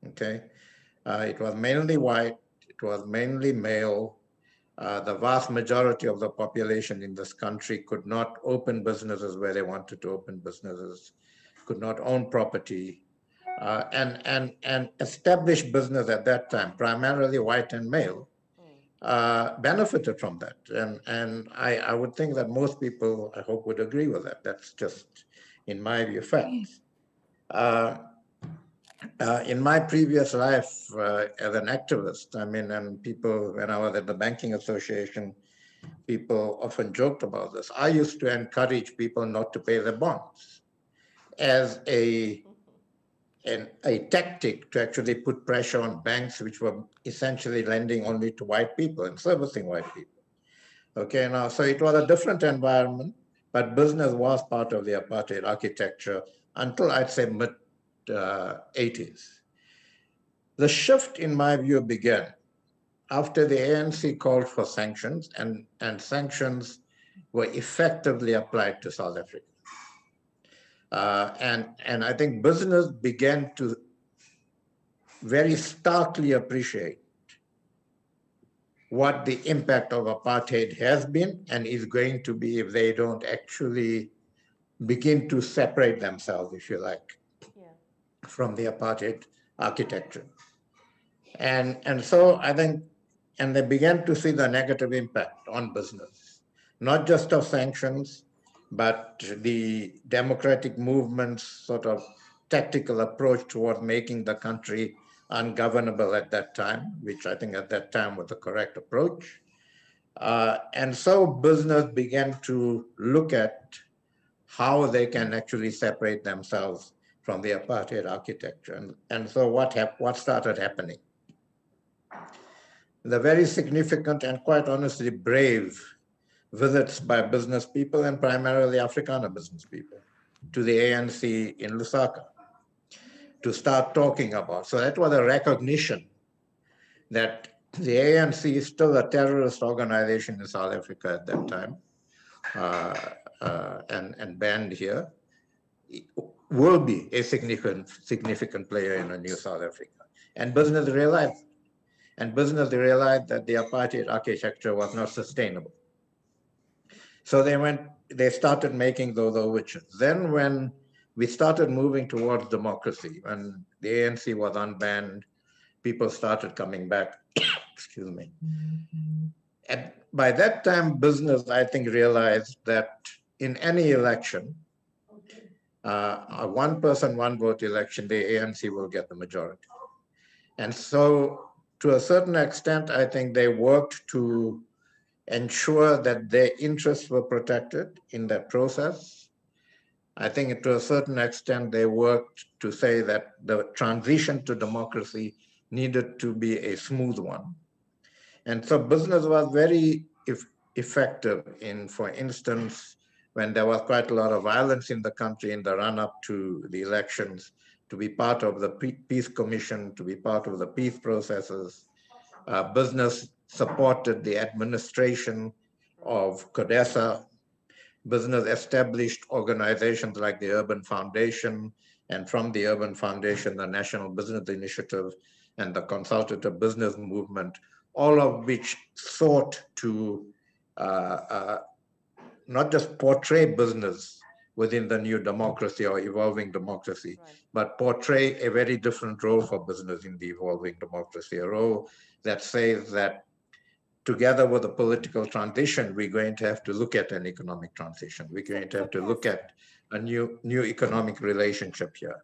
okay? It was mainly white, it was mainly male. The vast majority of the population in this country could not open businesses where they wanted to open businesses, could not own property, and established business at that time, primarily white and male, benefited from that. And I would think that most people, I hope, would agree with that. That's just, in my view, facts. In my previous life as an activist, I mean, and people, when I was at the Banking Association, people often joked about this. I used to encourage people not to pay their bonds as a tactic to actually put pressure on banks, which were essentially lending only to white people and servicing white people. Okay, now, so it was a different environment, but business was part of the apartheid architecture until, I'd say, mid-80s. The shift, in my view, began after the ANC called for sanctions, and sanctions were effectively applied to South Africa. And I think business began to very starkly appreciate what the impact of apartheid has been and is going to be if they don't actually begin to separate themselves, if you like, from the apartheid architecture. And so I think, and they began to see the negative impact on business, not just of sanctions, but the democratic movement's sort of tactical approach towards making the country ungovernable at that time, which I think at that time was the correct approach. And so business began to look at how they can actually separate themselves from the apartheid architecture. And so what started happening? The very significant and quite honestly brave visits by business people, and primarily Afrikaner business people, to the ANC in Lusaka to start talking about. So that was a recognition that the ANC is still a terrorist organization in South Africa at that time, and banned here, will be a significant player in a new South Africa. And business realized that the apartheid architecture was not sustainable. So they started making those overtures. Then when we started moving towards democracy, when the ANC was unbanned, people started coming back, excuse me. And by that time, business, I think, realized that in any election, a one person, one vote election, the ANC will get the majority. And so to a certain extent, I think they worked to ensure that their interests were protected in that process. I think to a certain extent, they worked to say that the transition to democracy needed to be a smooth one. And so business was very effective in, for instance, when there was quite a lot of violence in the country in the run-up to the elections, to be part of the peace commission, to be part of the peace processes. Business supported the administration of CODESA. Business established organizations like the Urban Foundation, and from the Urban Foundation, the National Business Initiative and the Consultative Business Movement, all of which sought to not just portray business within the new democracy or evolving democracy, but portray a very different role for business in the evolving democracy, a role that says that together with the political transition, we're going to have to look at an economic transition. We're going to have to look at a new economic relationship here.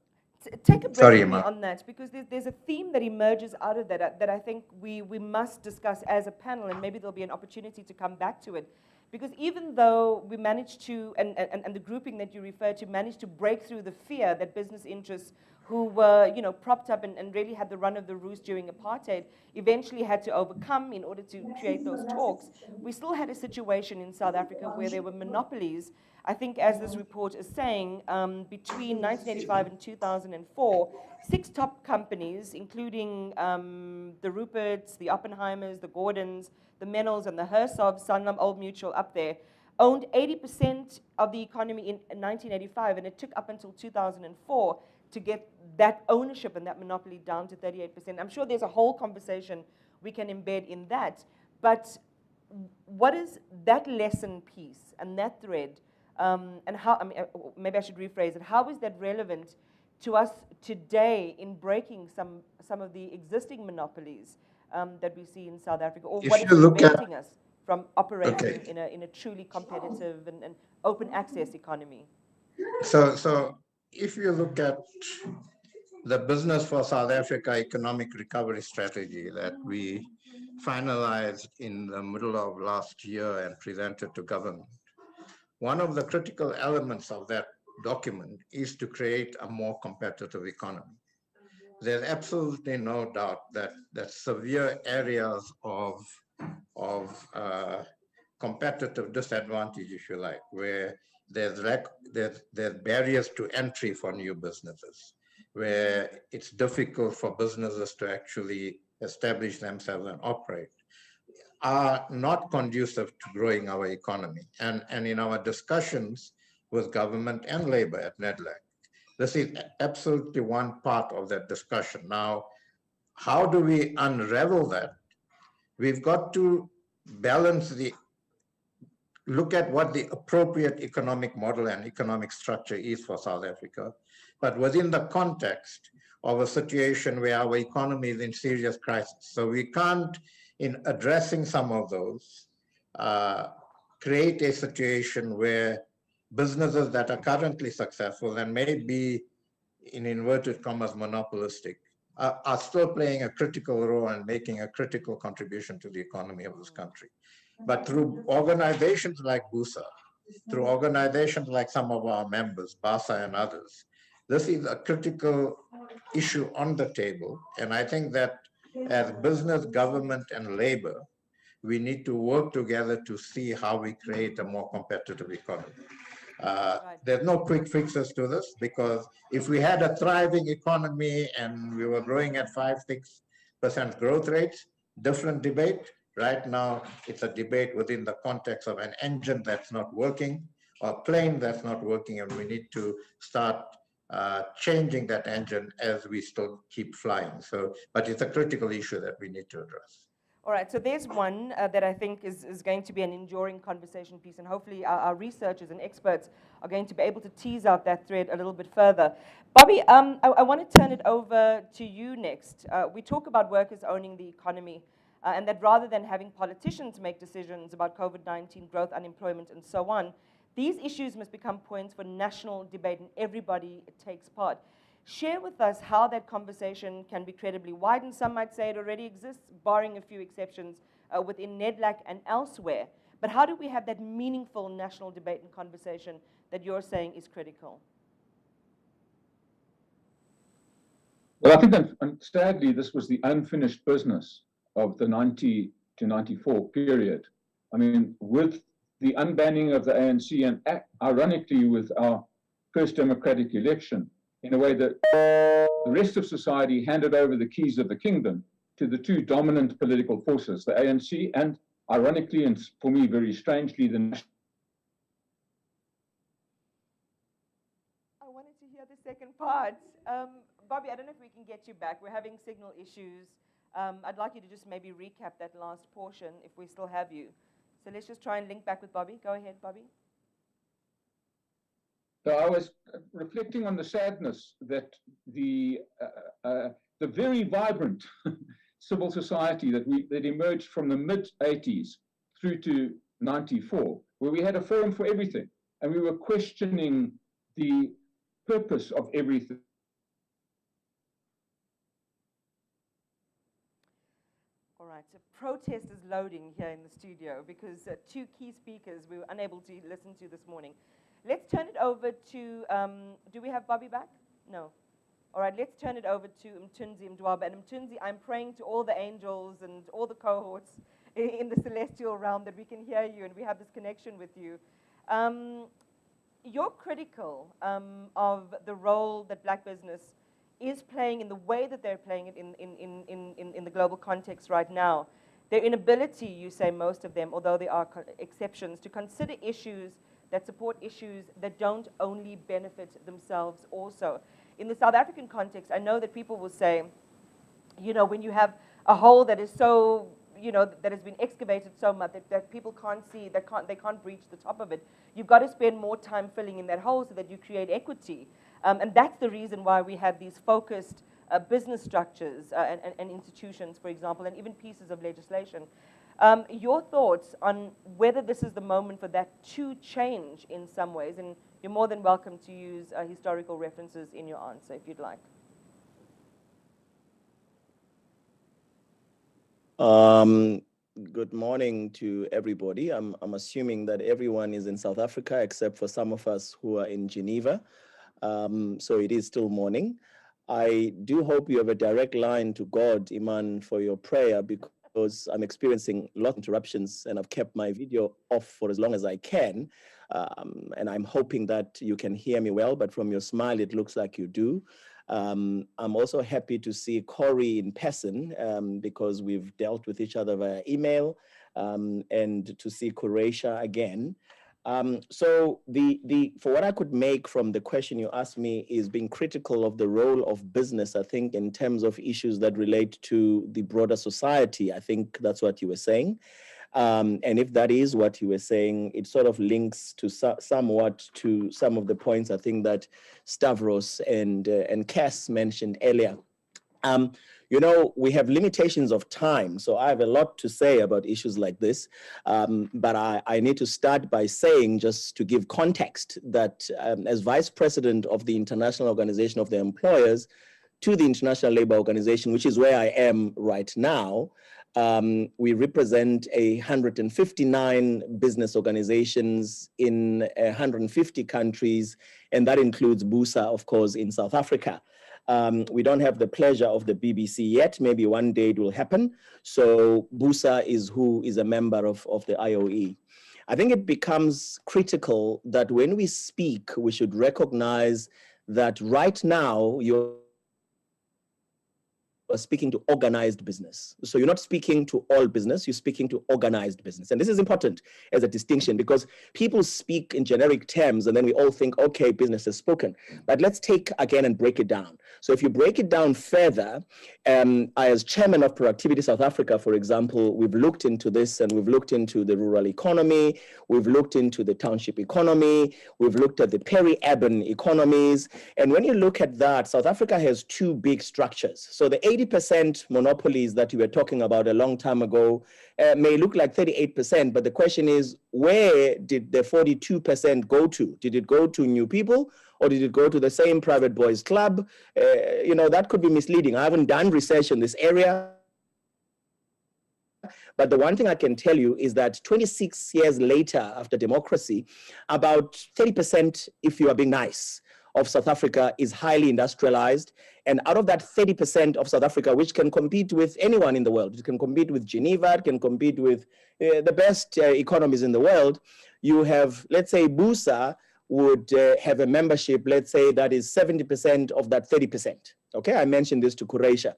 Take a break with me on that, because there's a theme that emerges out of that that I think we must discuss as a panel, and maybe there'll be an opportunity to come back to it. Because even though we managed to, and the grouping that you referred to, managed to break through the fear that business interests who were, propped up and really had the run of the roost during apartheid, eventually had to overcome in order to create those talks, we still had a situation in South Africa where there were monopolies. I think, as this report is saying, between 1985 and 2004, 6 top companies, including the Ruperts, the Oppenheimers, the Gordons, the Menels, and the Herzogs, Sanlam, Old Mutual up there, owned 80% of the economy in 1985, and it took up until 2004 to get that ownership and that monopoly down to 38%. I'm sure there's a whole conversation we can embed in that, but what is that lesson piece and that thread, and how, maybe I should rephrase it, how is that relevant to us today in breaking some of the existing monopolies that we see in South Africa, or what is preventing us from operating in a truly competitive and open access economy? So if you look at the Business for South Africa economic recovery strategy that we finalized in the middle of last year and presented to government, one of the critical elements of that document is to create a more competitive economy. There's absolutely no doubt that severe areas of competitive disadvantage, if you like, where there's barriers to entry for new businesses, where it's difficult for businesses to actually establish themselves and operate, are not conducive to growing our economy. And in our discussions with government and labor at NEDLAC, this is absolutely one part of that discussion. Now, how do we unravel that? We've got to balance look at what the appropriate economic model and economic structure is for South Africa, but within the context of a situation where our economy is in serious crisis. So we can't, in addressing some of those, create a situation where businesses that are currently successful and may be, in inverted commas, monopolistic, are still playing a critical role and making a critical contribution to the economy of this country. But through organizations like BUSA, through organizations like some of our members, BASA and others, this is a critical issue on the table. And I think that as business, government, and labor, we need to work together to see how we create a more competitive economy. There's no quick fixes to this, because if we had a thriving economy and we were growing at 5-6% growth rates, different debate. Right now, it's a debate within the context of an engine that's not working, or a plane that's not working, and we need to start changing that engine as we still keep flying. So, but it's a critical issue that we need to address. All right, so there's one that I think is going to be an enduring conversation piece, and hopefully our researchers and experts are going to be able to tease out that thread a little bit further. Bobby, I want to turn it over to you next. We talk about workers owning the economy, and that rather than having politicians make decisions about COVID-19, growth, unemployment, and so on, these issues must become points for national debate, and everybody takes part. Share with us how that conversation can be credibly widened. Some might say it already exists, barring a few exceptions within NEDLAC and elsewhere. But how do we have that meaningful national debate and conversation that you're saying is critical? Well, I think, sadly, this was the unfinished business of the 90 to 94 period. I mean, with the unbanning of the ANC and ironically with our first democratic election, in a way that the rest of society handed over the keys of the kingdom to the two dominant political forces, the ANC and, ironically, and for me very strangely, the National. I wanted to hear the second part. Bobby, I don't know if we can get you back. We're having signal issues. I'd like you to just maybe recap that last portion if we still have you. So let's just try and link back with Bobby. Go ahead, Bobby. So I was reflecting on the sadness that the very vibrant civil society that emerged from the mid-80s through to 94, where we had a forum for everything, and we were questioning the purpose of everything. All right, so protest is loading here in the studio because two key speakers we were unable to listen to this morning. Let's turn it over to, do we have Bobby back? No. All right, let's turn it over to Mthunzi Mdwaba. And Mthunzi, I'm praying to all the angels and all the cohorts in the celestial realm that we can hear you and we have this connection with you. You're critical of the role that black business is playing in the way that they're playing it in the global context right now. Their inability, you say most of them, although there are exceptions, to consider issues that support issues that don't only benefit themselves also. In the South African context, I know that people will say, you know, when you have a hole that is so, you know, that has been excavated so much that people can't see, they can't reach the top of it, you've got to spend more time filling in that hole so that you create equity. And that's the reason why we have these focused business structures and institutions, for example, and even pieces of legislation. Your thoughts on whether this is the moment for that to change in some ways, and you're more than welcome to use historical references in your answer if you'd like. Good morning to everybody. I'm assuming that everyone is in South Africa except for some of us who are in Geneva. So it is still morning. I do hope you have a direct line to God, Imaan, for your prayer, because I'm experiencing a lot of interruptions and I've kept my video off for as long as I can. And I'm hoping that you can hear me well, but from your smile, it looks like you do. I'm also happy to see Corey in person because we've dealt with each other via email, and to see Kuresha again. So for what I could make from the question you asked me is being critical of the role of business, I think, in terms of issues that relate to the broader society. I think that's what you were saying. And if that is what you were saying, it sort of links to somewhat to some of the points I think that Stavros and Cass mentioned earlier. You know, we have limitations of time, so I have a lot to say about issues like this, but I need to start by saying, just to give context, that as Vice President of the International Organization of the Employers to the International Labour Organization, which is where I am right now, we represent 159 business organizations in 150 countries, and that includes BUSA, of course, in South Africa. We don't have the pleasure of the BBC yet. Maybe one day it will happen. So BUSA is who is a member of the IOE. I think it becomes critical that when we speak, we should recognize that right now you're speaking to organized business. So you're not speaking to all business, you're speaking to organized business. And this is important as a distinction because people speak in generic terms and then we all think, okay, business has spoken. But let's take again and break it down. So if you break it down further, as chairman of Productivity South Africa, for example, we've looked into this and we've looked into the rural economy, we've looked into the township economy, we've looked at the peri-urban economies. And when you look at that, South Africa has two big structures. So the 80% monopolies that you were talking about a long time ago may look like 38%, but the question is, where did the 42% go to? Did it go to new people or did it go to the same private boys club? That could be misleading. I haven't done research in this area. But the one thing I can tell you is that 26 years later, after democracy, about 30%, if you are being nice, of South Africa is highly industrialized. And out of that 30% of South Africa, which can compete with anyone in the world, it can compete with Geneva, it can compete with the best economies in the world, you have, let's say, BUSA would have a membership, let's say, that is 70% of that 30%. Okay, I mentioned this to Croatia.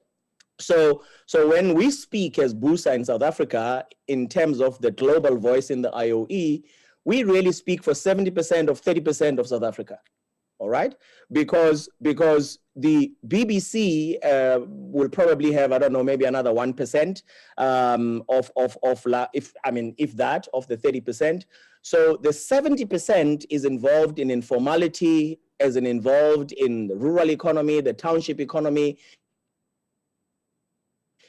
So when we speak as BUSA in South Africa, in terms of the global voice in the IOE, we really speak for 70% of 30% of South Africa. All right, because the BBC will probably have, I don't know, maybe another 1% if that of the 30%. So the 70% is involved in informality, as in involved in the rural economy, the township economy.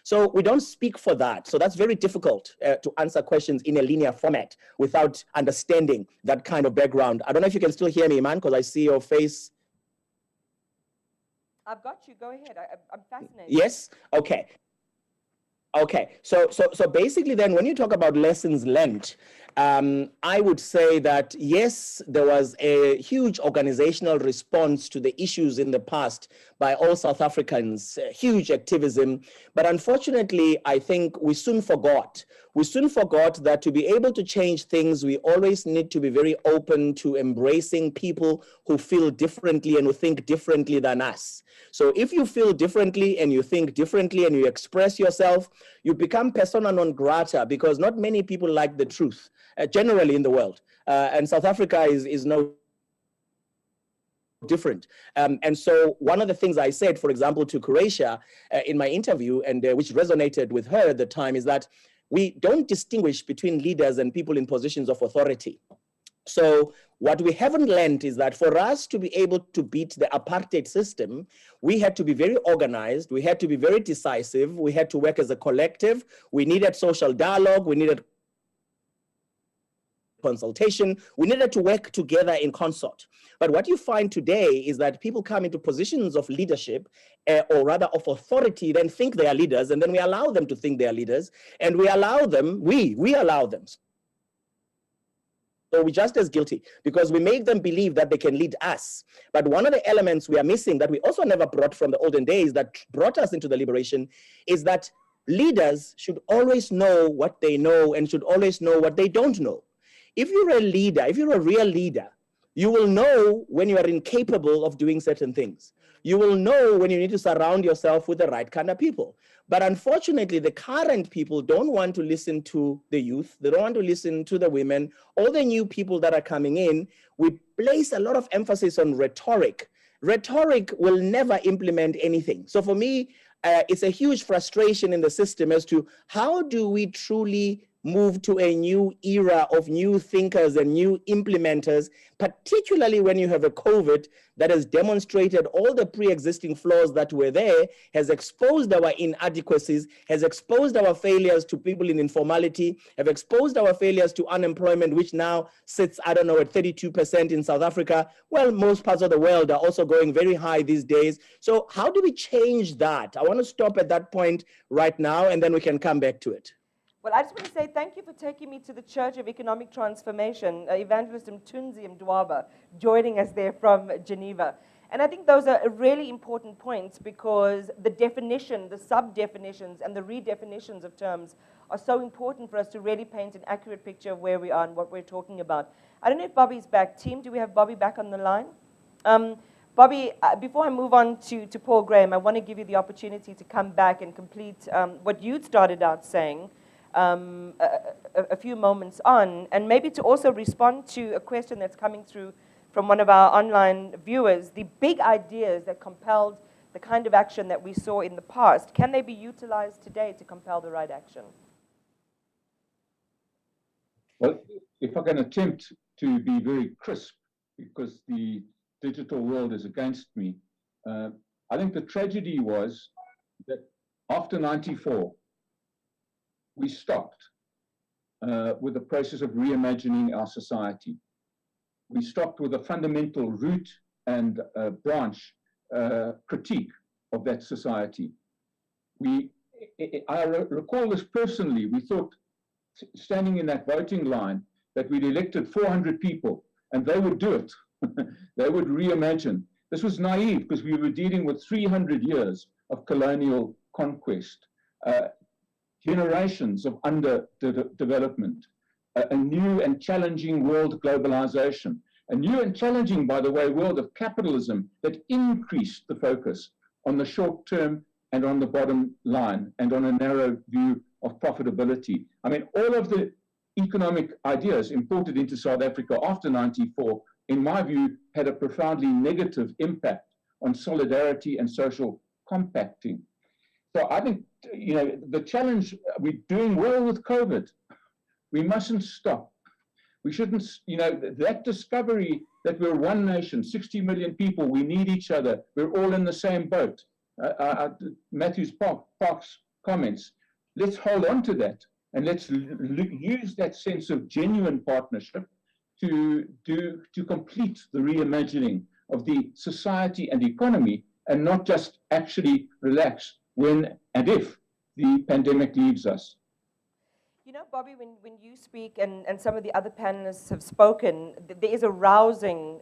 So we don't speak for that. So that's very difficult to answer questions in a linear format without understanding that kind of background. I don't know if you can still hear me, Imaan, because I see your face. I've got you. Go ahead. I'm fascinated. Yes? Okay. Okay. So basically then when you talk about lessons learned, I would say that, yes, there was a huge organizational response to the issues in the past by all South Africans, huge activism. But unfortunately, I think we soon forgot. We soon forgot that to be able to change things, we always need to be very open to embracing people who feel differently and who think differently than us. So if you feel differently and you think differently and you express yourself, you become persona non grata because not many people like the truth. Generally in the world. And South Africa is no different. And so one of the things I said, for example, to Croatia in my interview, and which resonated with her at the time, is that we don't distinguish between leaders and people in positions of authority. So what we haven't learned is that for us to be able to beat the apartheid system, we had to be very organized, we had to be very decisive, we had to work as a collective, we needed social dialogue, we needed consultation, we needed to work together in concert. But what you find today is that people come into positions of leadership, or rather of authority, then think they are leaders, and then we allow them to think they are leaders, and we allow them, we allow them. So we're just as guilty because we make them believe that they can lead us. But one of the elements we are missing that we also never brought from the olden days that brought us into the liberation is that leaders should always know what they know and should always know what they don't know. If you're a leader, if you're a real leader, you will know when you are incapable of doing certain things. You will know when you need to surround yourself with the right kind of people. But unfortunately, the current people don't want to listen to the youth. They don't want to listen to the women, all the new people that are coming in. We place a lot of emphasis on rhetoric. Rhetoric will never implement anything. So for me, it's a huge frustration in the system as to how do we truly move to a new era of new thinkers and new implementers, particularly when you have a COVID that has demonstrated all the pre-existing flaws that were there, has exposed our inadequacies, has exposed our failures to people in informality, have exposed our failures to unemployment, which now sits, I don't know, at 32% in South Africa. Well, most parts of the world are also going very high these days. So how do we change that? I want to stop at that point right now, and then we can come back to it. Well, I just want to say thank you for taking me to the Church of Economic Transformation, Evangelist Mthunzi Mdwaba, joining us there from Geneva. And I think those are really important points because the definition, the sub-definitions, and the redefinitions of terms are so important for us to really paint an accurate picture of where we are and what we're talking about. I don't know if Bobby's back. Team, do we have Bobby back on the line? Bobby, before I move on to Paul Graham, I want to give you the opportunity to come back and complete what you'd started out saying a few moments on, and maybe to also respond to a question that's coming through from one of our online viewers, the big ideas that compelled the kind of action that we saw in the past, can they be utilized today to compel the right action? Well, if I can attempt to be very crisp, because the digital world is against me, I think the tragedy was that after '94, we stopped with the process of reimagining our society. We stopped with a fundamental root and branch critique of that society. I recall this personally. We thought, standing in that voting line, that we'd elected 400 people and they would do it. They would reimagine. This was naive because we were dealing with 300 years of colonial conquest, generations of underdevelopment, a new and challenging world globalization, a new and challenging, by the way, world of capitalism that increased the focus on the short term and on the bottom line and on a narrow view of profitability. I mean, all of the economic ideas imported into South Africa after '94, in my view, had a profoundly negative impact on solidarity and social compacting. So I think, you know, the challenge, we're doing well with COVID. We mustn't stop. We shouldn't, you know, that discovery that we're one nation, 60 million people, we need each other, we're all in the same boat. Matthew Park's comments, let's hold on to that and let's use that sense of genuine partnership to complete the reimagining of the society and economy, and not just actually relax when and if the pandemic leaves us. You know, Bobby, when you speak and some of the other panelists have spoken, there is a rousing,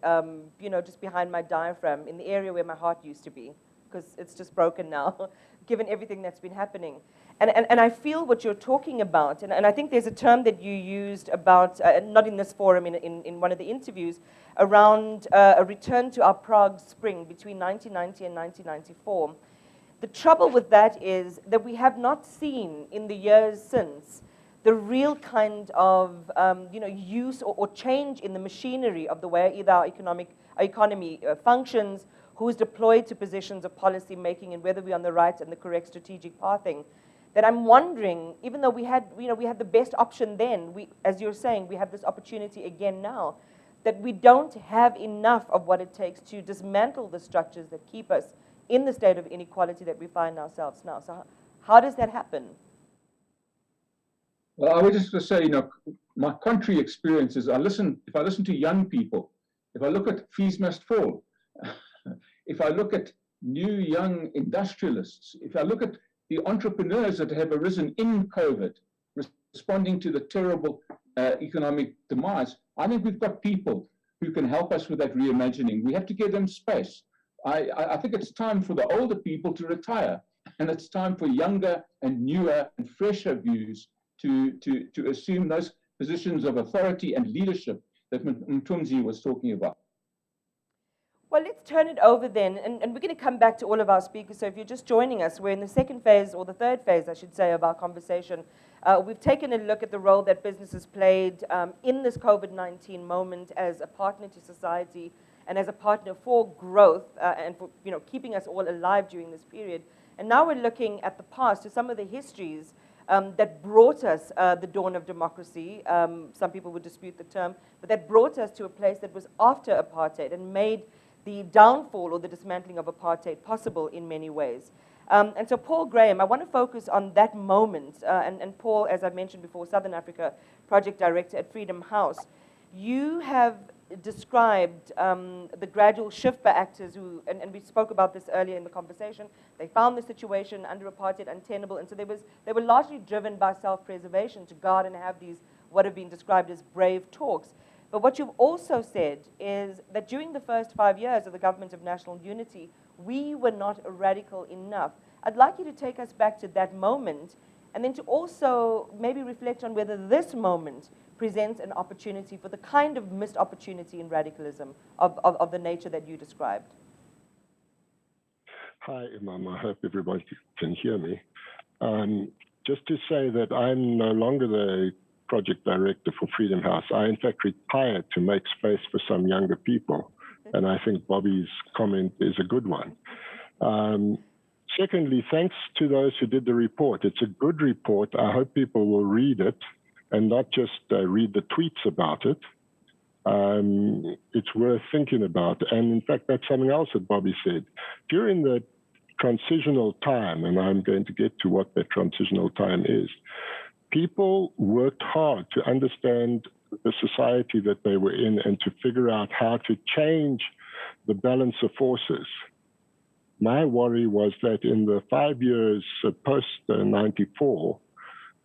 you know, just behind my diaphragm in the area where my heart used to be, because it's just broken now, given everything that's been happening. And I feel what you're talking about, and I think there's a term that you used about, not in this forum, in one of the interviews, around a return to our Prague Spring between 1990 and 1994. The trouble with that is that we have not seen in the years since the real kind of you know, use or change in the machinery of the way either our economy functions, who is deployed to positions of policy making, and whether we're on the right and the correct strategic pathing. That I'm wondering, even though we had the best option then, as you're saying, we have this opportunity again now, that we don't have enough of what it takes to dismantle the structures that keep us in the state of inequality that we find ourselves now. So how does that happen? Well, I would just say, you know, my country experiences, if I listen to young people, if I look at Fees Must Fall, if I look at new young industrialists, if I look at the entrepreneurs that have arisen in COVID, responding to the terrible economic demise, I think we've got people who can help us with that reimagining. We have to give them space. I think it's time for the older people to retire, and it's time for younger and newer and fresher views to assume those positions of authority and leadership that Mthunzi was talking about. Well, let's turn it over then, and we're going to come back to all of our speakers. So if you're just joining us, we're in the second phase, or the third phase, I should say, of our conversation. We've taken a look at the role that businesses played in this COVID-19 moment as a partner to society and as a partner for growth and for, you know, keeping us all alive during this period. And now we're looking at the past, to some of the histories that brought us the dawn of democracy. Some people would dispute the term, but that brought us to a place that was after apartheid and made the downfall or the dismantling of apartheid possible in many ways. And so Paul Graham, I want to focus on that moment. And Paul, as I mentioned before, Southern Africa Project Director at Freedom House. You have described the gradual shift by actors who, and we spoke about this earlier in the conversation, they found the situation under apartheid untenable, and so they were largely driven by self-preservation to guard and have these, what have been described as brave talks. But what you've also said is that during the first 5 years of the government of national unity, we were not radical enough. I'd like you to take us back to that moment And then to also maybe reflect on whether this moment presents an opportunity for the kind of missed opportunity in radicalism of the nature that you described. Hi, Imaan. I hope everybody can hear me. Just to say that I'm no longer the project director for Freedom House. I, in fact, retired to make space for some younger people. And I think Bobby's comment is a good one. Secondly, thanks to those who did the report. It's a good report. I hope people will read it and not just read the tweets about it. It's worth thinking about. And in fact, that's something else that Bobby said. During the transitional time, and I'm going to get to what that transitional time is, people worked hard to understand the society that they were in and to figure out how to change the balance of forces. My worry was that in the 5 years post-94,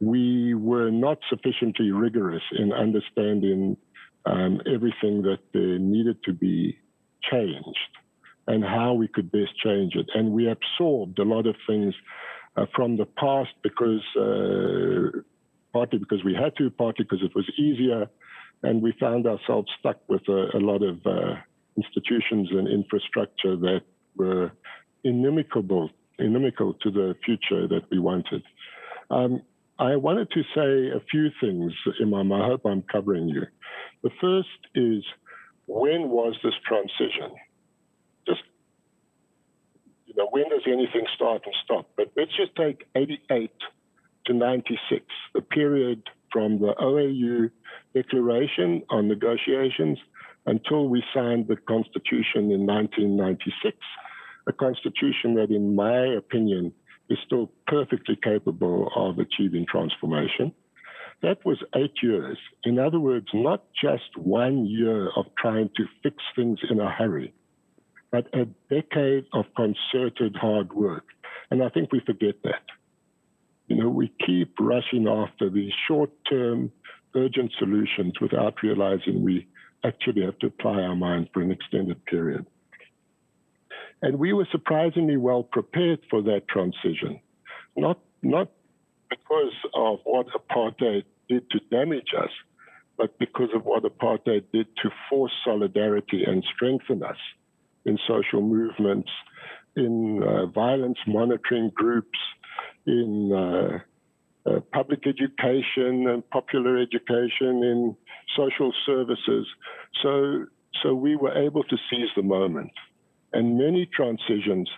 we were not sufficiently rigorous in understanding everything that needed to be changed and how we could best change it. And we absorbed a lot of things from the past because partly because we had to, partly because it was easier, and we found ourselves stuck with a lot of institutions and infrastructure that were inimical to the future that we wanted. I wanted to say a few things, Imaan. I hope I'm covering you. The first is, when was this transition? Just, when does anything start and stop? But let's just take 88 to 96, the period from the OAU declaration on negotiations until we signed the Constitution in 1996, a Constitution that, in my opinion, is still perfectly capable of achieving transformation. That was 8 years. In other words, not just 1 year of trying to fix things in a hurry, but a decade of concerted hard work. And I think we forget that. We keep rushing after these short-term, urgent solutions without realizing we actually have to apply our mind for an extended period. And we were surprisingly well prepared for that transition, not because of what apartheid did to damage us, but because of what apartheid did to force solidarity and strengthen us in social movements, in violence monitoring groups, in public education and popular education, in social services. So we were able to seize the moment. And many transitions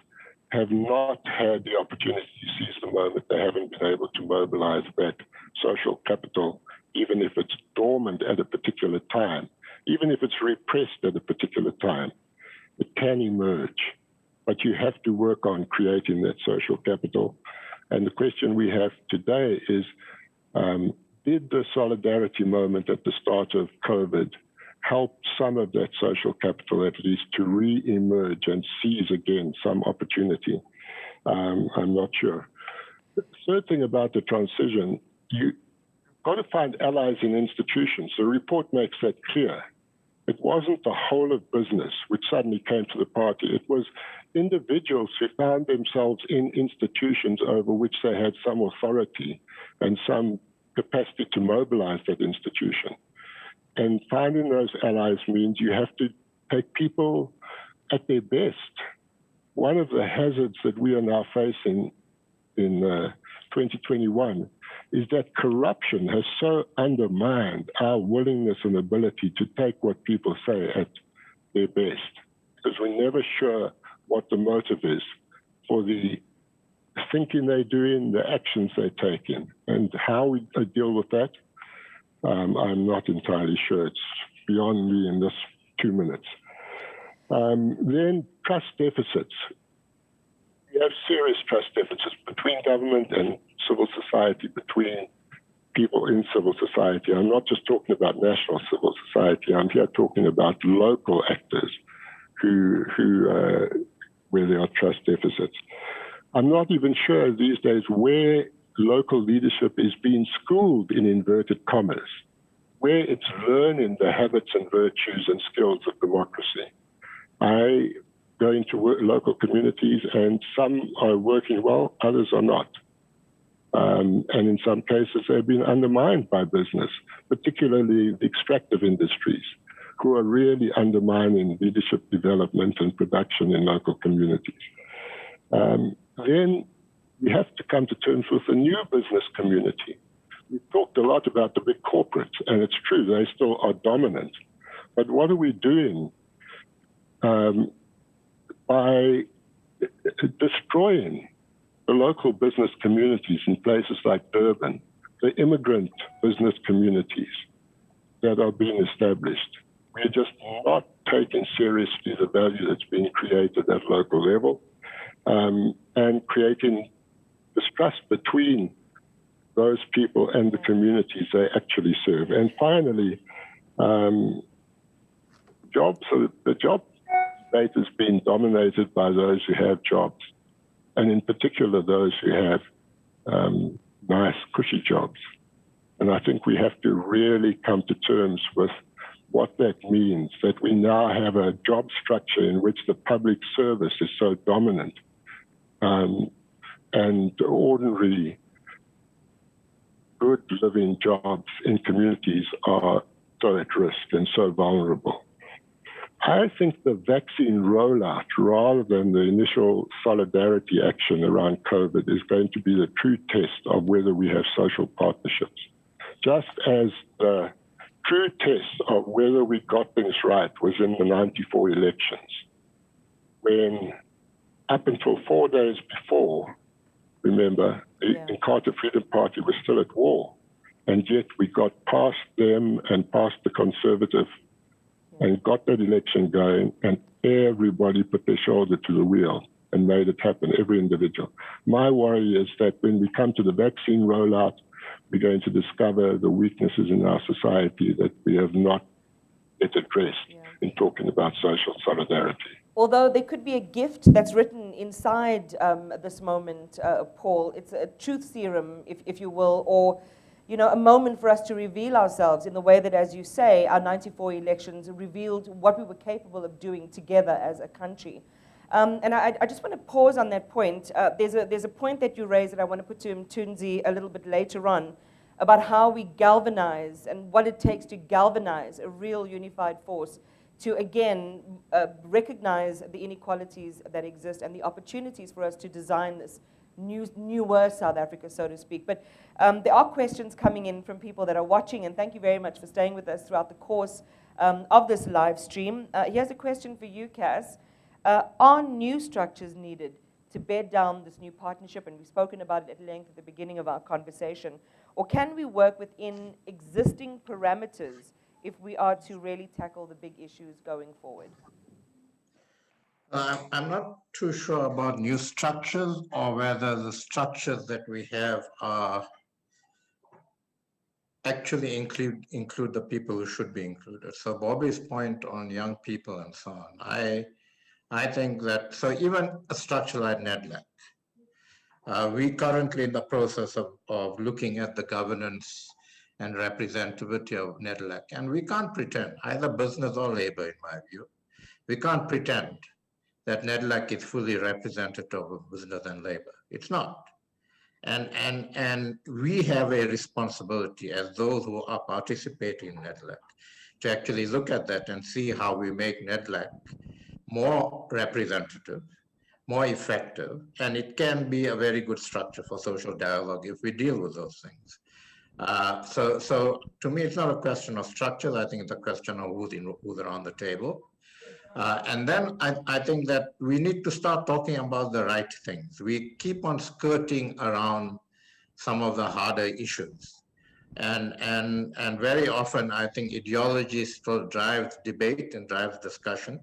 have not had the opportunity to seize the moment. They haven't been able to mobilize that social capital, even if it's dormant at a particular time, even if it's repressed at a particular time. It can emerge, but you have to work on creating that social capital. And the question we have today is, did the solidarity moment at the start of COVID help some of that social capital at least to re-emerge and seize again some opportunity? I'm not sure. The third thing about the transition, you've got to find allies in institutions. The report makes that clear. It wasn't the whole of business which suddenly came to the party. It was individuals who found themselves in institutions over which they had some authority and some capacity to mobilize that institution. And finding those allies means you have to take people at their best. One of the hazards that we are now facing in 2021 is that corruption has so undermined our willingness and ability to take what people say at their best, because we're never sure what the motive is for the thinking they're doing, the actions they're taking, and how we deal with that. I'm not entirely sure. It's beyond me in this 2 minutes. Then trust deficits. We have serious trust deficits between government and civil society, between people in civil society. I'm not just talking about national civil society. I'm here talking about local actors where there are trust deficits. I'm not even sure these days where local leadership is being schooled, in inverted commas, where it's learning the habits and virtues and skills of democracy. I go into local communities, and some are working well, others are not. And in some cases, they've been undermined by business, particularly the extractive industries, who are really undermining leadership development and production in local communities. Then we have to come to terms with a new business community. We've talked a lot about the big corporates, and it's true, they still are dominant. But what are we doing by destroying the local business communities in places like Durban, the immigrant business communities that are being established? We're just not taking seriously the value that's being created at local level, and creating distrust between those people and the communities they actually serve. And finally, the job debate has been dominated by those who have jobs, and in particular those who have nice, cushy jobs. And I think we have to really come to terms with what that means, that we now have a job structure in which the public service is so dominant, and ordinary good living jobs in communities are so at risk and so vulnerable. I think the vaccine rollout, rather than the initial solidarity action around COVID, is going to be the true test of whether we have social partnerships. Just as the true test of whether we got things right was in the 94 elections, when up until 4 days before, remember, the Inkatha Freedom Party was still at war, and yet we got past them and past the Conservative and got that election going, and everybody put their shoulder to the wheel and made it happen, every individual. My worry is that when we come to the vaccine rollout, we're going to discover the weaknesses in our society that we have not yet addressed in talking about social solidarity. Although there could be a gift that's written inside this moment, Paul, it's a truth serum, if you will, or a moment for us to reveal ourselves in the way that, as you say, our 94 elections revealed what we were capable of doing together as a country. And I just want to pause on that point. There's a point that you raised that I want to put to Mthunzi a little bit later on, about how we galvanize and what it takes to galvanize a real unified force to, again, recognize the inequalities that exist and the opportunities for us to design this newer South Africa, so to speak. But there are questions coming in from people that are watching, and thank you very much for staying with us throughout the course of this live stream. Here's a question for you, Cass. Are new structures needed to bed down this new partnership? And we've spoken about it at length at the beginning of our conversation. Or can we work within existing parameters if we are to really tackle the big issues going forward? I'm not too sure about new structures or whether the structures that we have are actually include the people who should be included. So Bobby's point on young people and so on, I think that, so even a structure like NEDLAC, we currently in the process of looking at the governance and representativity of NEDLAC, and we can't pretend, either business or labor in my view, we can't pretend that NEDLAC is fully representative of business and labor. It's not. And we have a responsibility as those who are participating in NEDLAC to actually look at that and see how we make NEDLAC more representative, more effective, and it can be a very good structure for social dialogue if we deal with those things. So to me, it's not a question of structures. I think it's a question of who's around the table. And then I think that we need to start talking about the right things. We keep on skirting around some of the harder issues. And very often, I think ideology still drives debate and drives discussion.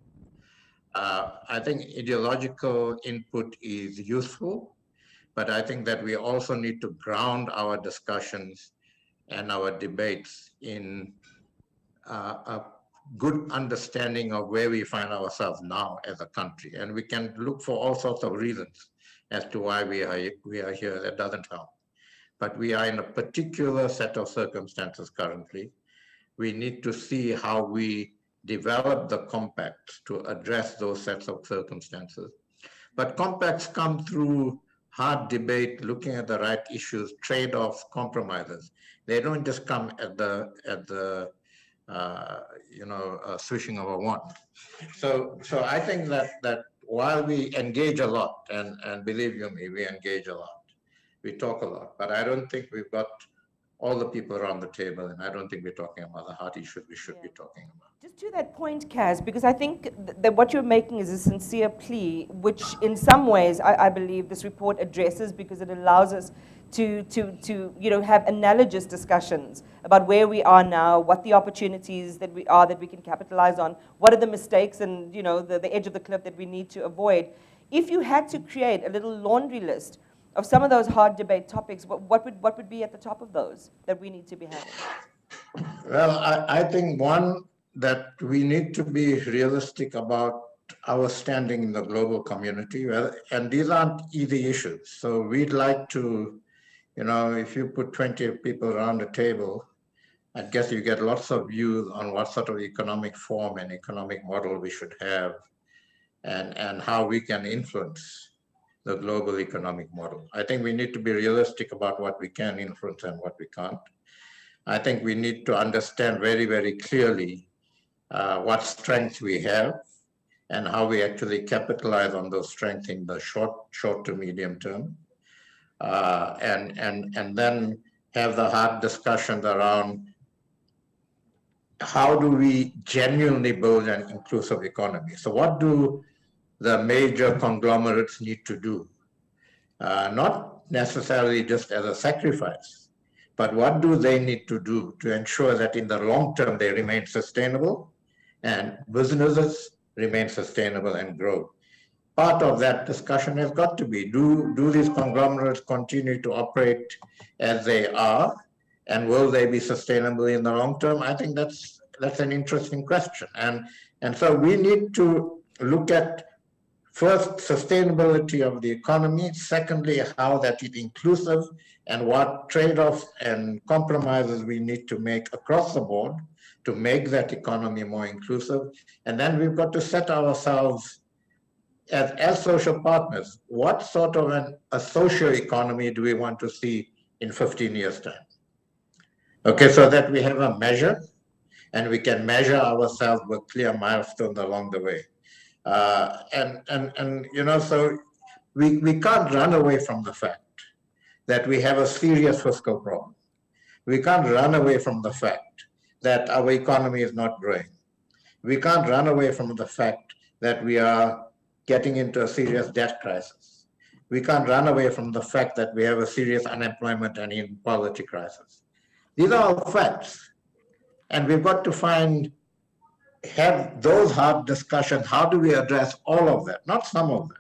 I think ideological input is useful, but I think that we also need to ground our discussions and our debates in a good understanding of where we find ourselves now as a country. And we can look for all sorts of reasons as to why we are here. That doesn't help. But we are in a particular set of circumstances currently. We need to see how we develop the compacts to address those sets of circumstances. But compacts come through hard debate, looking at the right issues, trade-offs, compromises. They don't just come at the swishing of a wand. So I think that while we engage a lot, and believe you me, we engage a lot, we talk a lot, but I don't think we've got all the people around the table, and I don't think we're talking about the hard issues we should be talking about. Just to that point, Kaz, because I think that what you're making is a sincere plea, which in some ways I believe this report addresses, because it allows us to have analogous discussions about where we are now, what the opportunities that we can capitalize on, what are the mistakes and the edge of the cliff that we need to avoid. If you had to create a little laundry list of some of those hard debate topics, what would be at the top of those that we need to be having? Well, I think one, that we need to be realistic about our standing in the global community, and these aren't easy issues. So we'd like to, if you put 20 people around a table, I guess you get lots of views on what sort of economic form and economic model we should have, and how we can influence the global economic model. I think we need to be realistic about what we can influence and what we can't. I think we need to understand very, very clearly what strengths we have and how we actually capitalize on those strengths in the short to medium term. And then have the hard discussions around how do we genuinely build an inclusive economy. So what do the major conglomerates need to do? Not necessarily just as a sacrifice, but what do they need to do to ensure that in the long term they remain sustainable and businesses remain sustainable and grow? Part of that discussion has got to be, do these conglomerates continue to operate as they are, and will they be sustainable in the long term? I think that's an interesting question. And so we need to look at, first, sustainability of the economy. Secondly, how that is inclusive and what trade-offs and compromises we need to make across the board to make that economy more inclusive. And then we've got to set ourselves as social partners, what sort of a social economy do we want to see in 15 years' time? Okay, so that we have a measure and we can measure ourselves with clear milestones along the way. So we can't run away from the fact that we have a serious fiscal problem. We can't run away from the fact that our economy is not growing. We can't run away from the fact that we are getting into a serious debt crisis. We can't run away from the fact that we have a serious unemployment and inequality crisis. These are all facts. And we've got to have those hard discussions. How do we address all of that? Not some of that.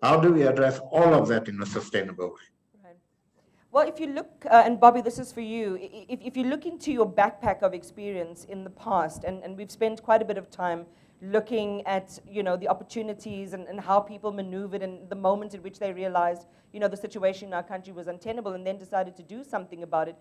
How do we address all of that in a sustainable way? Right. Well, if you look, and Bobby, this is for you, if you look into your backpack of experience in the past, and we've spent quite a bit of time looking at the opportunities and how people maneuvered and the moment at which they realized the situation in our country was untenable and then decided to do something about it.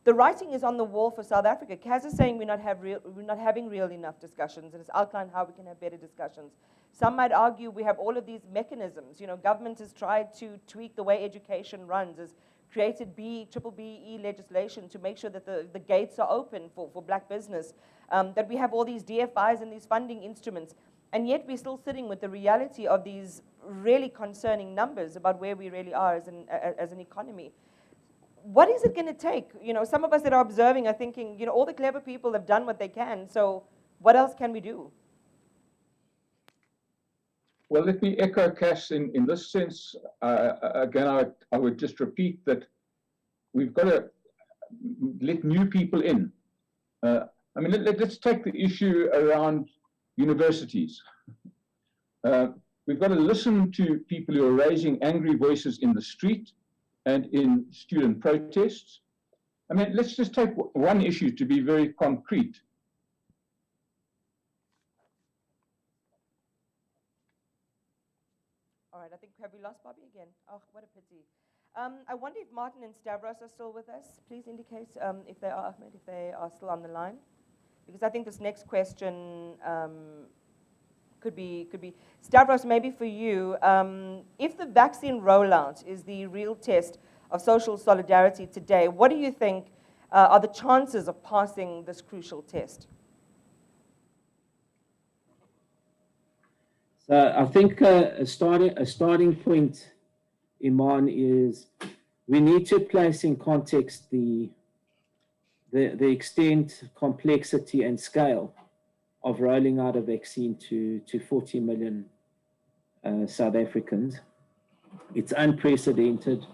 The writing is on the wall for South Africa. Kaz is saying we're not having real enough discussions, and it's outlined how we can have better discussions. Some might argue we have all of these mechanisms. Government has tried to tweak the way education runs, has created BBBE legislation to make sure that the gates are open for black business, that we have all these DFIs and these funding instruments, and yet we're still sitting with the reality of these really concerning numbers about where we really are as an economy. What is it going to take? Some of us that are observing are thinking, all the clever people have done what they can, so what else can we do? Well, let me echo Cass in this sense. Again, I would just repeat that we've got to let new people in. Let's take the issue around universities. We've got to listen to people who are raising angry voices in the street and in student protests. Let's just take one issue to be very concrete. All right, I think, have we lost Bobby again? Oh, what a pity. I wonder if Martin and Stavros are still with us. Please indicate if they are, Ahmed, if they are still on the line. Because I think this next question could be. Stavros, maybe for you, if the vaccine rollout is the real test of social solidarity today, what do you think are the chances of passing this crucial test? So I think a starting point, Imaan, is we need to place in context the extent, complexity, and scale of rolling out a vaccine to 40 million South Africans. It's unprecedented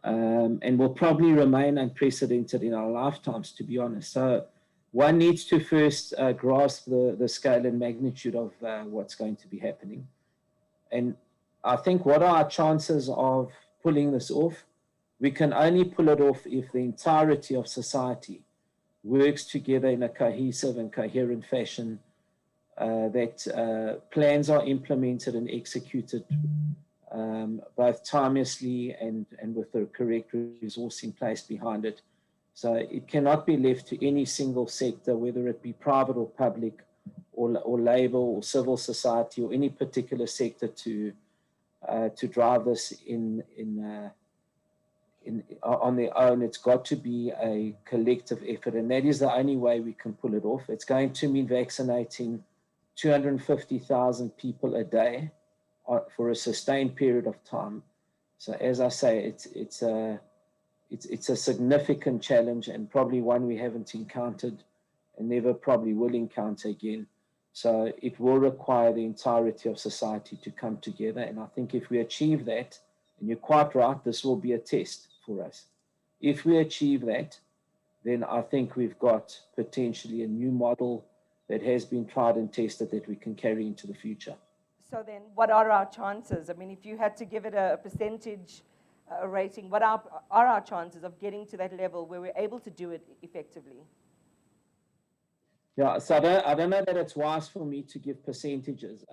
and will probably remain unprecedented in our lifetimes, to be honest. So one needs to first grasp the scale and magnitude of what's going to be happening. And I think what are our chances of pulling this off? We can only pull it off if the entirety of society works together in a cohesive and coherent fashion, that plans are implemented and executed both timelessly and with the correct resourcing placed behind it. So it cannot be left to any single sector, whether it be private or public, or labor or civil society, or any particular sector to drive this on their own. It's got to be a collective effort, and that is the only way we can pull it off. It's going to mean vaccinating 250,000 people a day for a sustained period of time. So as I say, it's a significant challenge, and probably one we haven't encountered and never probably will encounter again. So it will require the entirety of society to come together. And I think if we achieve that, and you're quite right, this will be a test for us. If we achieve that, then I think we've got potentially a new model that has been tried and tested that we can carry into the future. So then what are our chances? I mean, if you had to give it a percentage rating, what are our chances of getting to that level where we're able to do it effectively? Yeah, so I don't know that it's wise for me to give percentages.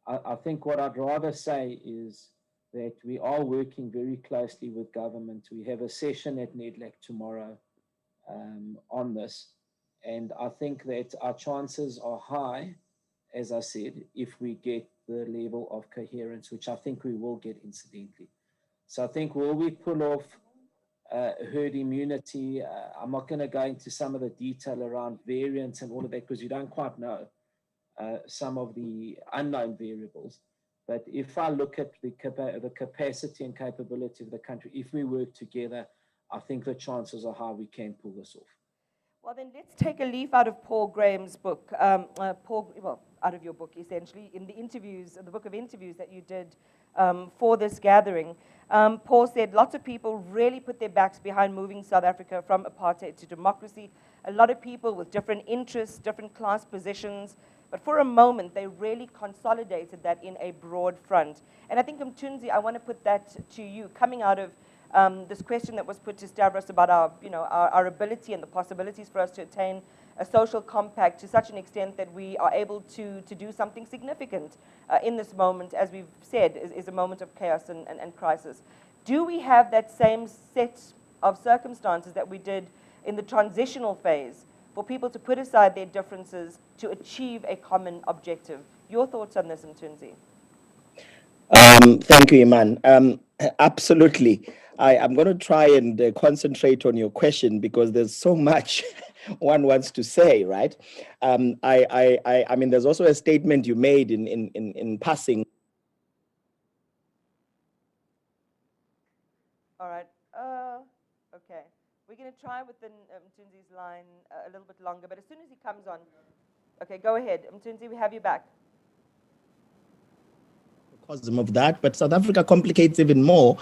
I think what I'd rather say is that we are working very closely with government. We have a session at NEDLAC tomorrow on this. And I think that our chances are high, as I said, if we get the level of coherence, which I think we will get incidentally. So I think, will we pull off herd immunity? I'm not going to go into some of the detail around variants and all of that, because you don't quite know some of the unknown variables. But if I look at the capacity and capability of the country, if we work together, I think the chances are high we can pull this off. Well, then let's take a leaf out of Paul Graham's book, out of your book, essentially, in the interviews, the book of interviews that you did for this gathering. Paul said lots of people really put their backs behind moving South Africa from apartheid to democracy. A lot of people with different interests, different class positions, but for a moment, they really consolidated that in a broad front. And I think, Mthunzi, I want to put that to you, coming out of this question that was put to Stavros about our ability and the possibilities for us to attain a social compact to such an extent that we are able to do something significant in this moment, as we've said, is a moment of chaos and crisis. Do we have that same set of circumstances that we did in the transitional phase for people to put aside their differences to achieve a common objective? Your thoughts on this, Mthunzi? Thank you, Imaan. Absolutely. I'm going to try and concentrate on your question, because there's so much one wants to say, right? I mean, there's also a statement you made in passing. All right. Okay. We're going to try with Mthunzi's line a little bit longer, but as soon as he comes on, okay, go ahead. Mthunzi, we have you back. Of that, but South Africa complicates even more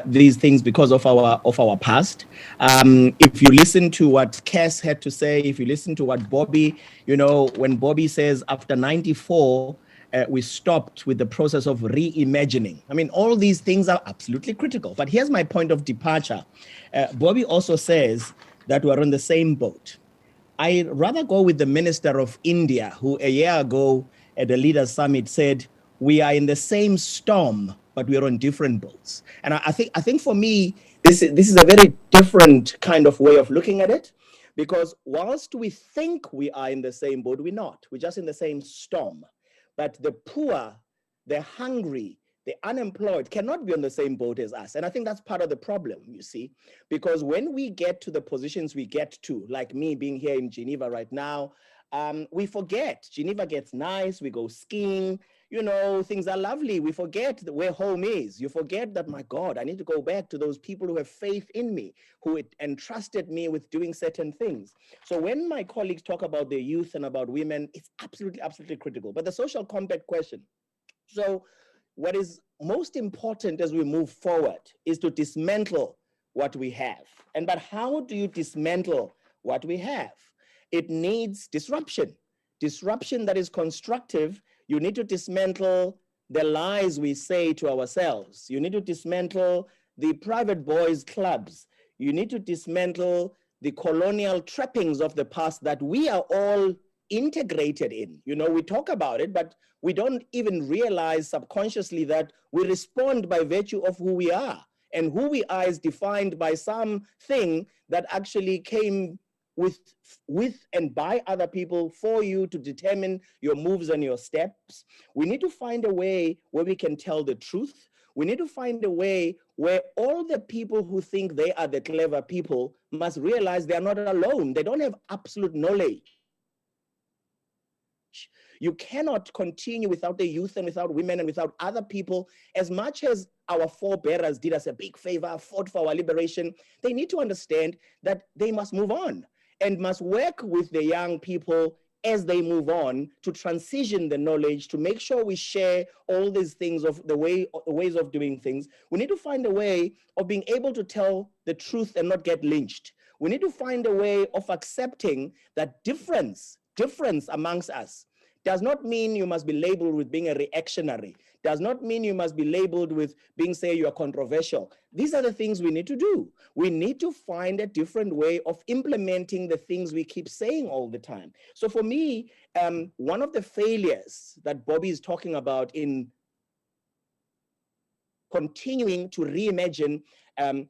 these things because of our past. If you listen to what Cass had to say, if you listen to what Bobby, when Bobby says after 94, we stopped with the process of reimagining. I mean, all these things are absolutely critical. But here's my point of departure. Bobby also says that we're on the same boat. I'd rather go with the Minister of India, who a year ago at the Leaders Summit said, we are in the same storm, but we are on different boats. And I think for me, this is a very different kind of way of looking at it, because whilst we think we are in the same boat, we're not. We're just in the same storm. but the poor, the hungry, the unemployed cannot be on the same boat as us. And I think that's part of the problem, you see, because when we get to the positions we get to, like me being here in Geneva right now, we forget. Geneva gets nice, we go skiing, you know, things are lovely. We forget where home is. You forget that, my God, I need to go back to those people who have faith in me, who entrusted me with doing certain things. So when my colleagues talk about the youth and about women, it's absolutely, absolutely critical. But the social compact question. So what is most important as we move forward is to dismantle what we have. But how do you dismantle what we have? It needs disruption that is constructive. You need to dismantle the lies we say to ourselves. You need to dismantle the private boys' clubs. You need to dismantle the colonial trappings of the past that we are all integrated in. You know, we talk about it, but we don't even realize subconsciously that we respond by virtue of who we are. And who we are is defined by something that actually came with and by other people for you to determine your moves and your steps. We need to find a way where we can tell the truth. We need to find a way where all the people who think they are the clever people must realize they are not alone. They don't have absolute knowledge. You cannot continue without the youth and without women and without other people. As much as our forebearers did us a big favor, fought for our liberation, they need to understand that they must move on and must work with the young people as they move on to transition the knowledge, to make sure we share all these things of the ways of doing things. We need to find a way of being able to tell the truth and not get lynched. We need to find a way of accepting that difference amongst us does not mean you must be labeled with being a reactionary, does not mean you must be labeled with being, say, you are controversial. These are the things we need to do. We need to find a different way of implementing the things we keep saying all the time. So for me, one of the failures that Bobby is talking about in continuing to reimagine, the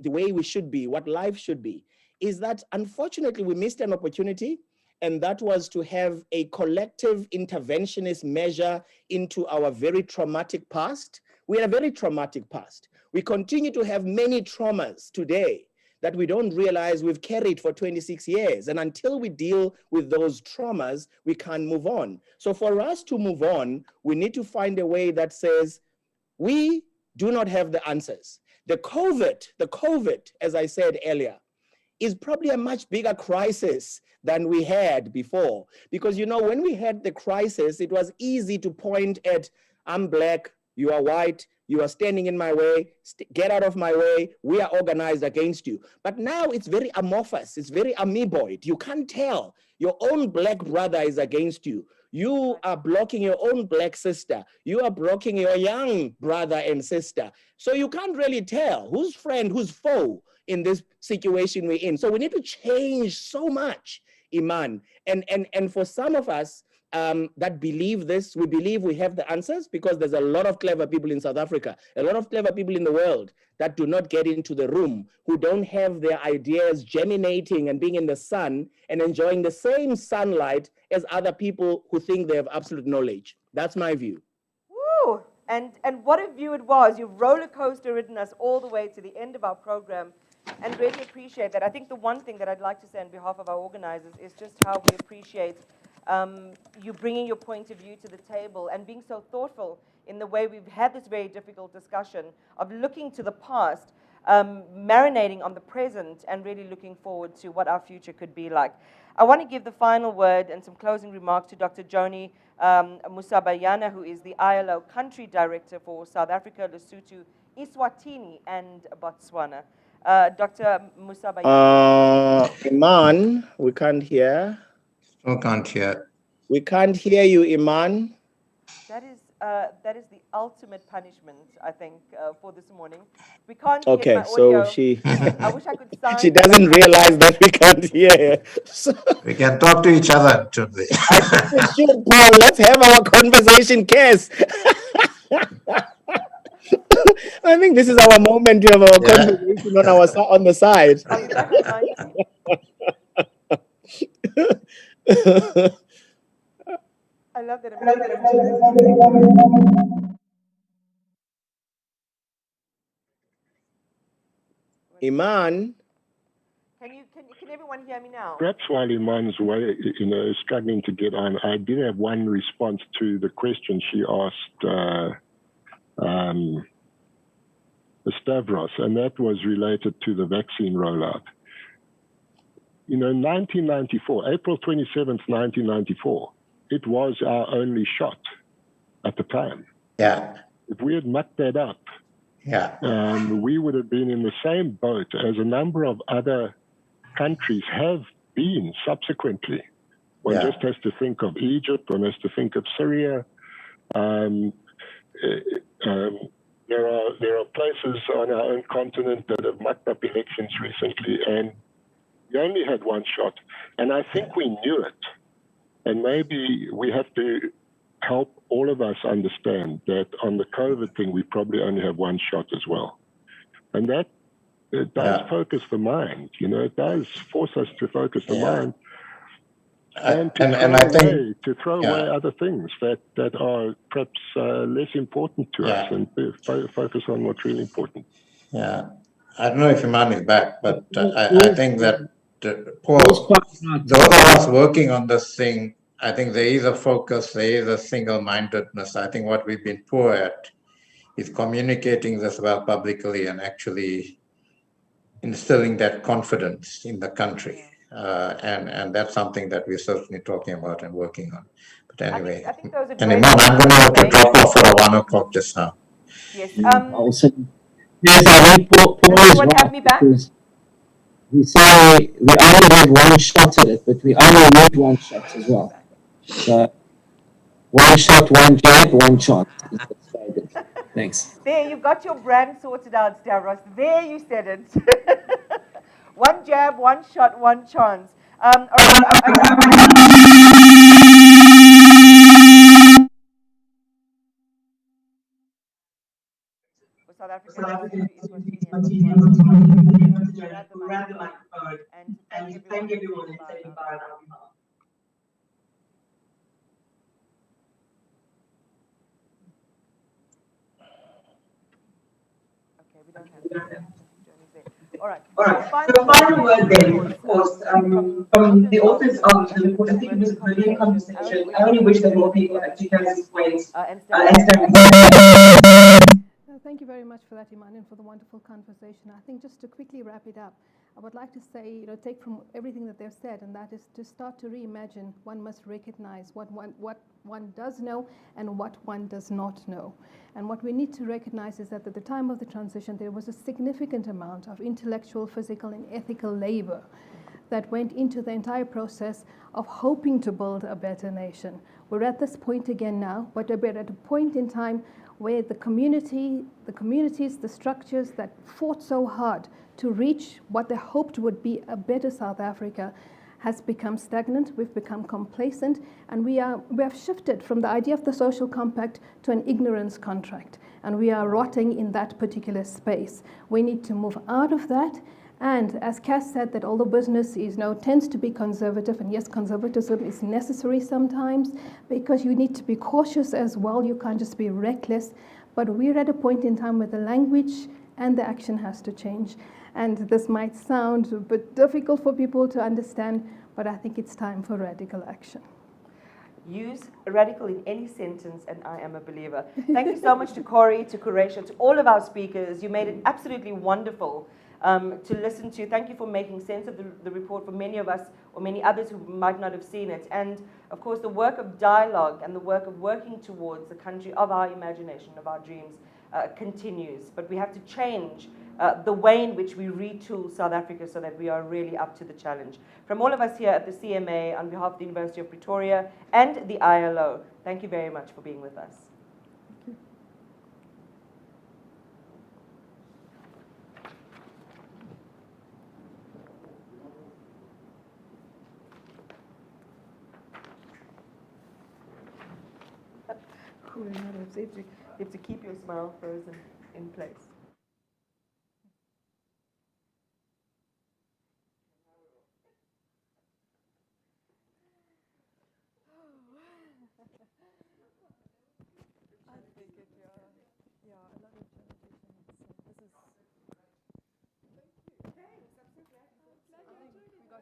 way we should be, what life should be, is that unfortunately we missed an opportunity. And that was to have a collective interventionist measure into our very traumatic past. We had a very traumatic past. We continue to have many traumas today that we don't realize we've carried for 26 years. And until we deal with those traumas, we can't move on. So for us to move on, we need to find a way that says, we do not have the answers. The COVID, as I said earlier, is probably a much bigger crisis than we had before. Because, you know, when we had the crisis, it was easy to point at, I'm black, you are white, you are standing in my way, get out of my way, we are organized against you. But now it's very amorphous, it's very amoeboid. You can't tell. Your own black brother is against you. You are blocking your own black sister. You are blocking your young brother and sister. So you can't really tell who's friend, who's foe in this situation we're in. So we need to change so much, Imaan. And for some of us that believe this, we believe we have the answers because there's a lot of clever people in South Africa, a lot of clever people in the world that do not get into the room, who don't have their ideas germinating and being in the sun and enjoying the same sunlight as other people who think they have absolute knowledge. That's my view. Woo! And what a view it was. You've roller coaster ridden us all the way to the end of our program, and really appreciate that. I think the one thing that I'd like to say on behalf of our organizers is just how we appreciate you bringing your point of view to the table and being so thoughtful in the way we've had this very difficult discussion of looking to the past, marinating on the present, and really looking forward to what our future could be like. I want to give the final word and some closing remarks to Dr. Joni Musabayana, who is the ILO Country Director for South Africa, Lesotho, Eswatini, and Botswana. Dr. Musabayana. Imaan, we can't hear. Still can't hear. We can't hear you, Imaan. That is the ultimate punishment, I think, for this morning. We can't get my audio. So she I wish I could sign. She doesn't realize that we can't hear her. So, we can talk to each other, should we? I think we should, Paul. Let's have our conversation, Kes. I think this is our moment to have our conversation on the side. Are you back on 90? Imaan? Can everyone hear me now? Perhaps while Imaan's way, struggling to get on, I did have one response to the question she asked Stavros, and that was related to the vaccine rollout. 1994, April 27th, 1994, it was our only shot at the time. Yeah. If we had mucked that up, we would have been in the same boat as a number of other countries have been subsequently. One just has to think of Egypt, one has to think of Syria. There are places on our own continent that have mucked up elections recently, and we only had one shot. And I think we knew it. And maybe we have to help all of us understand that on the COVID thing, we probably only have one shot as well. And that it does focus the mind, it does force us to focus the mind and to throw away other things that are perhaps less important to us and focus on what's really important. Yeah. I don't know if Imaan is back, but I think that Paul, those of us working on this thing, I think there is a focus, there is a single-mindedness. I think what we've been poor at is communicating this well publicly and actually instilling that confidence in the country. And that's something that we're certainly talking about and working on. But anyway, I think those are and Imaan, I'm going to have to drop off for 1 o'clock just now. Yes. Yes, I think Paul is right. Have me back? We say we only have one shot at it, but we only need one shot as well. So, one shot, one jab, one chance. Thanks. There, you've got your brand sorted out, Stavros. There, you said it. One jab, one shot, one chance. All South Africa, it was to grab the microphone and thank everyone and say goodbye on our behalf. Okay, we don't have Johnny's there. All right. So the final word then, of course, from the authors of the report, I think it was a brilliant conversation. I only wish that more people actually heard this point. Thank you very much for that, Imaan, and for the wonderful conversation. I think just to quickly wrap it up, I would like to say, take from everything that they've said, and that is to start to reimagine. One must recognize what one does know and what one does not know. And what we need to recognize is that at the time of the transition, there was a significant amount of intellectual, physical, and ethical labor that went into the entire process of hoping to build a better nation. We're at this point again now, but we're at a point in time where the communities, the structures that fought so hard to reach what they hoped would be a better South Africa has become stagnant, we've become complacent, and we have shifted from the idea of the social compact to an ignorance contract, and we are rotting in that particular space. We need to move out of that, and as Cass said, that although business tends to be conservative, and yes, conservatism is necessary sometimes because you need to be cautious as well, you can't just be reckless, but we're at a point in time where the language and the action has to change. And this might sound a bit difficult for people to understand, but I think it's time for radical action. Use radical in any sentence, and I am a believer. Thank you so much to Corey, to Kuresha, to all of our speakers. You made it absolutely wonderful to listen to. Thank you for making sense of the report for many of us, or many others who might not have seen it. And of course, the work of dialogue and the work of working towards the country of our imagination, of our dreams, continues. But we have to change the way in which we retool South Africa so that we are really up to the challenge. From all of us here at the CMA, on behalf of the University of Pretoria and the ILO, thank you very much for being with us. You have to keep your smile frozen in place.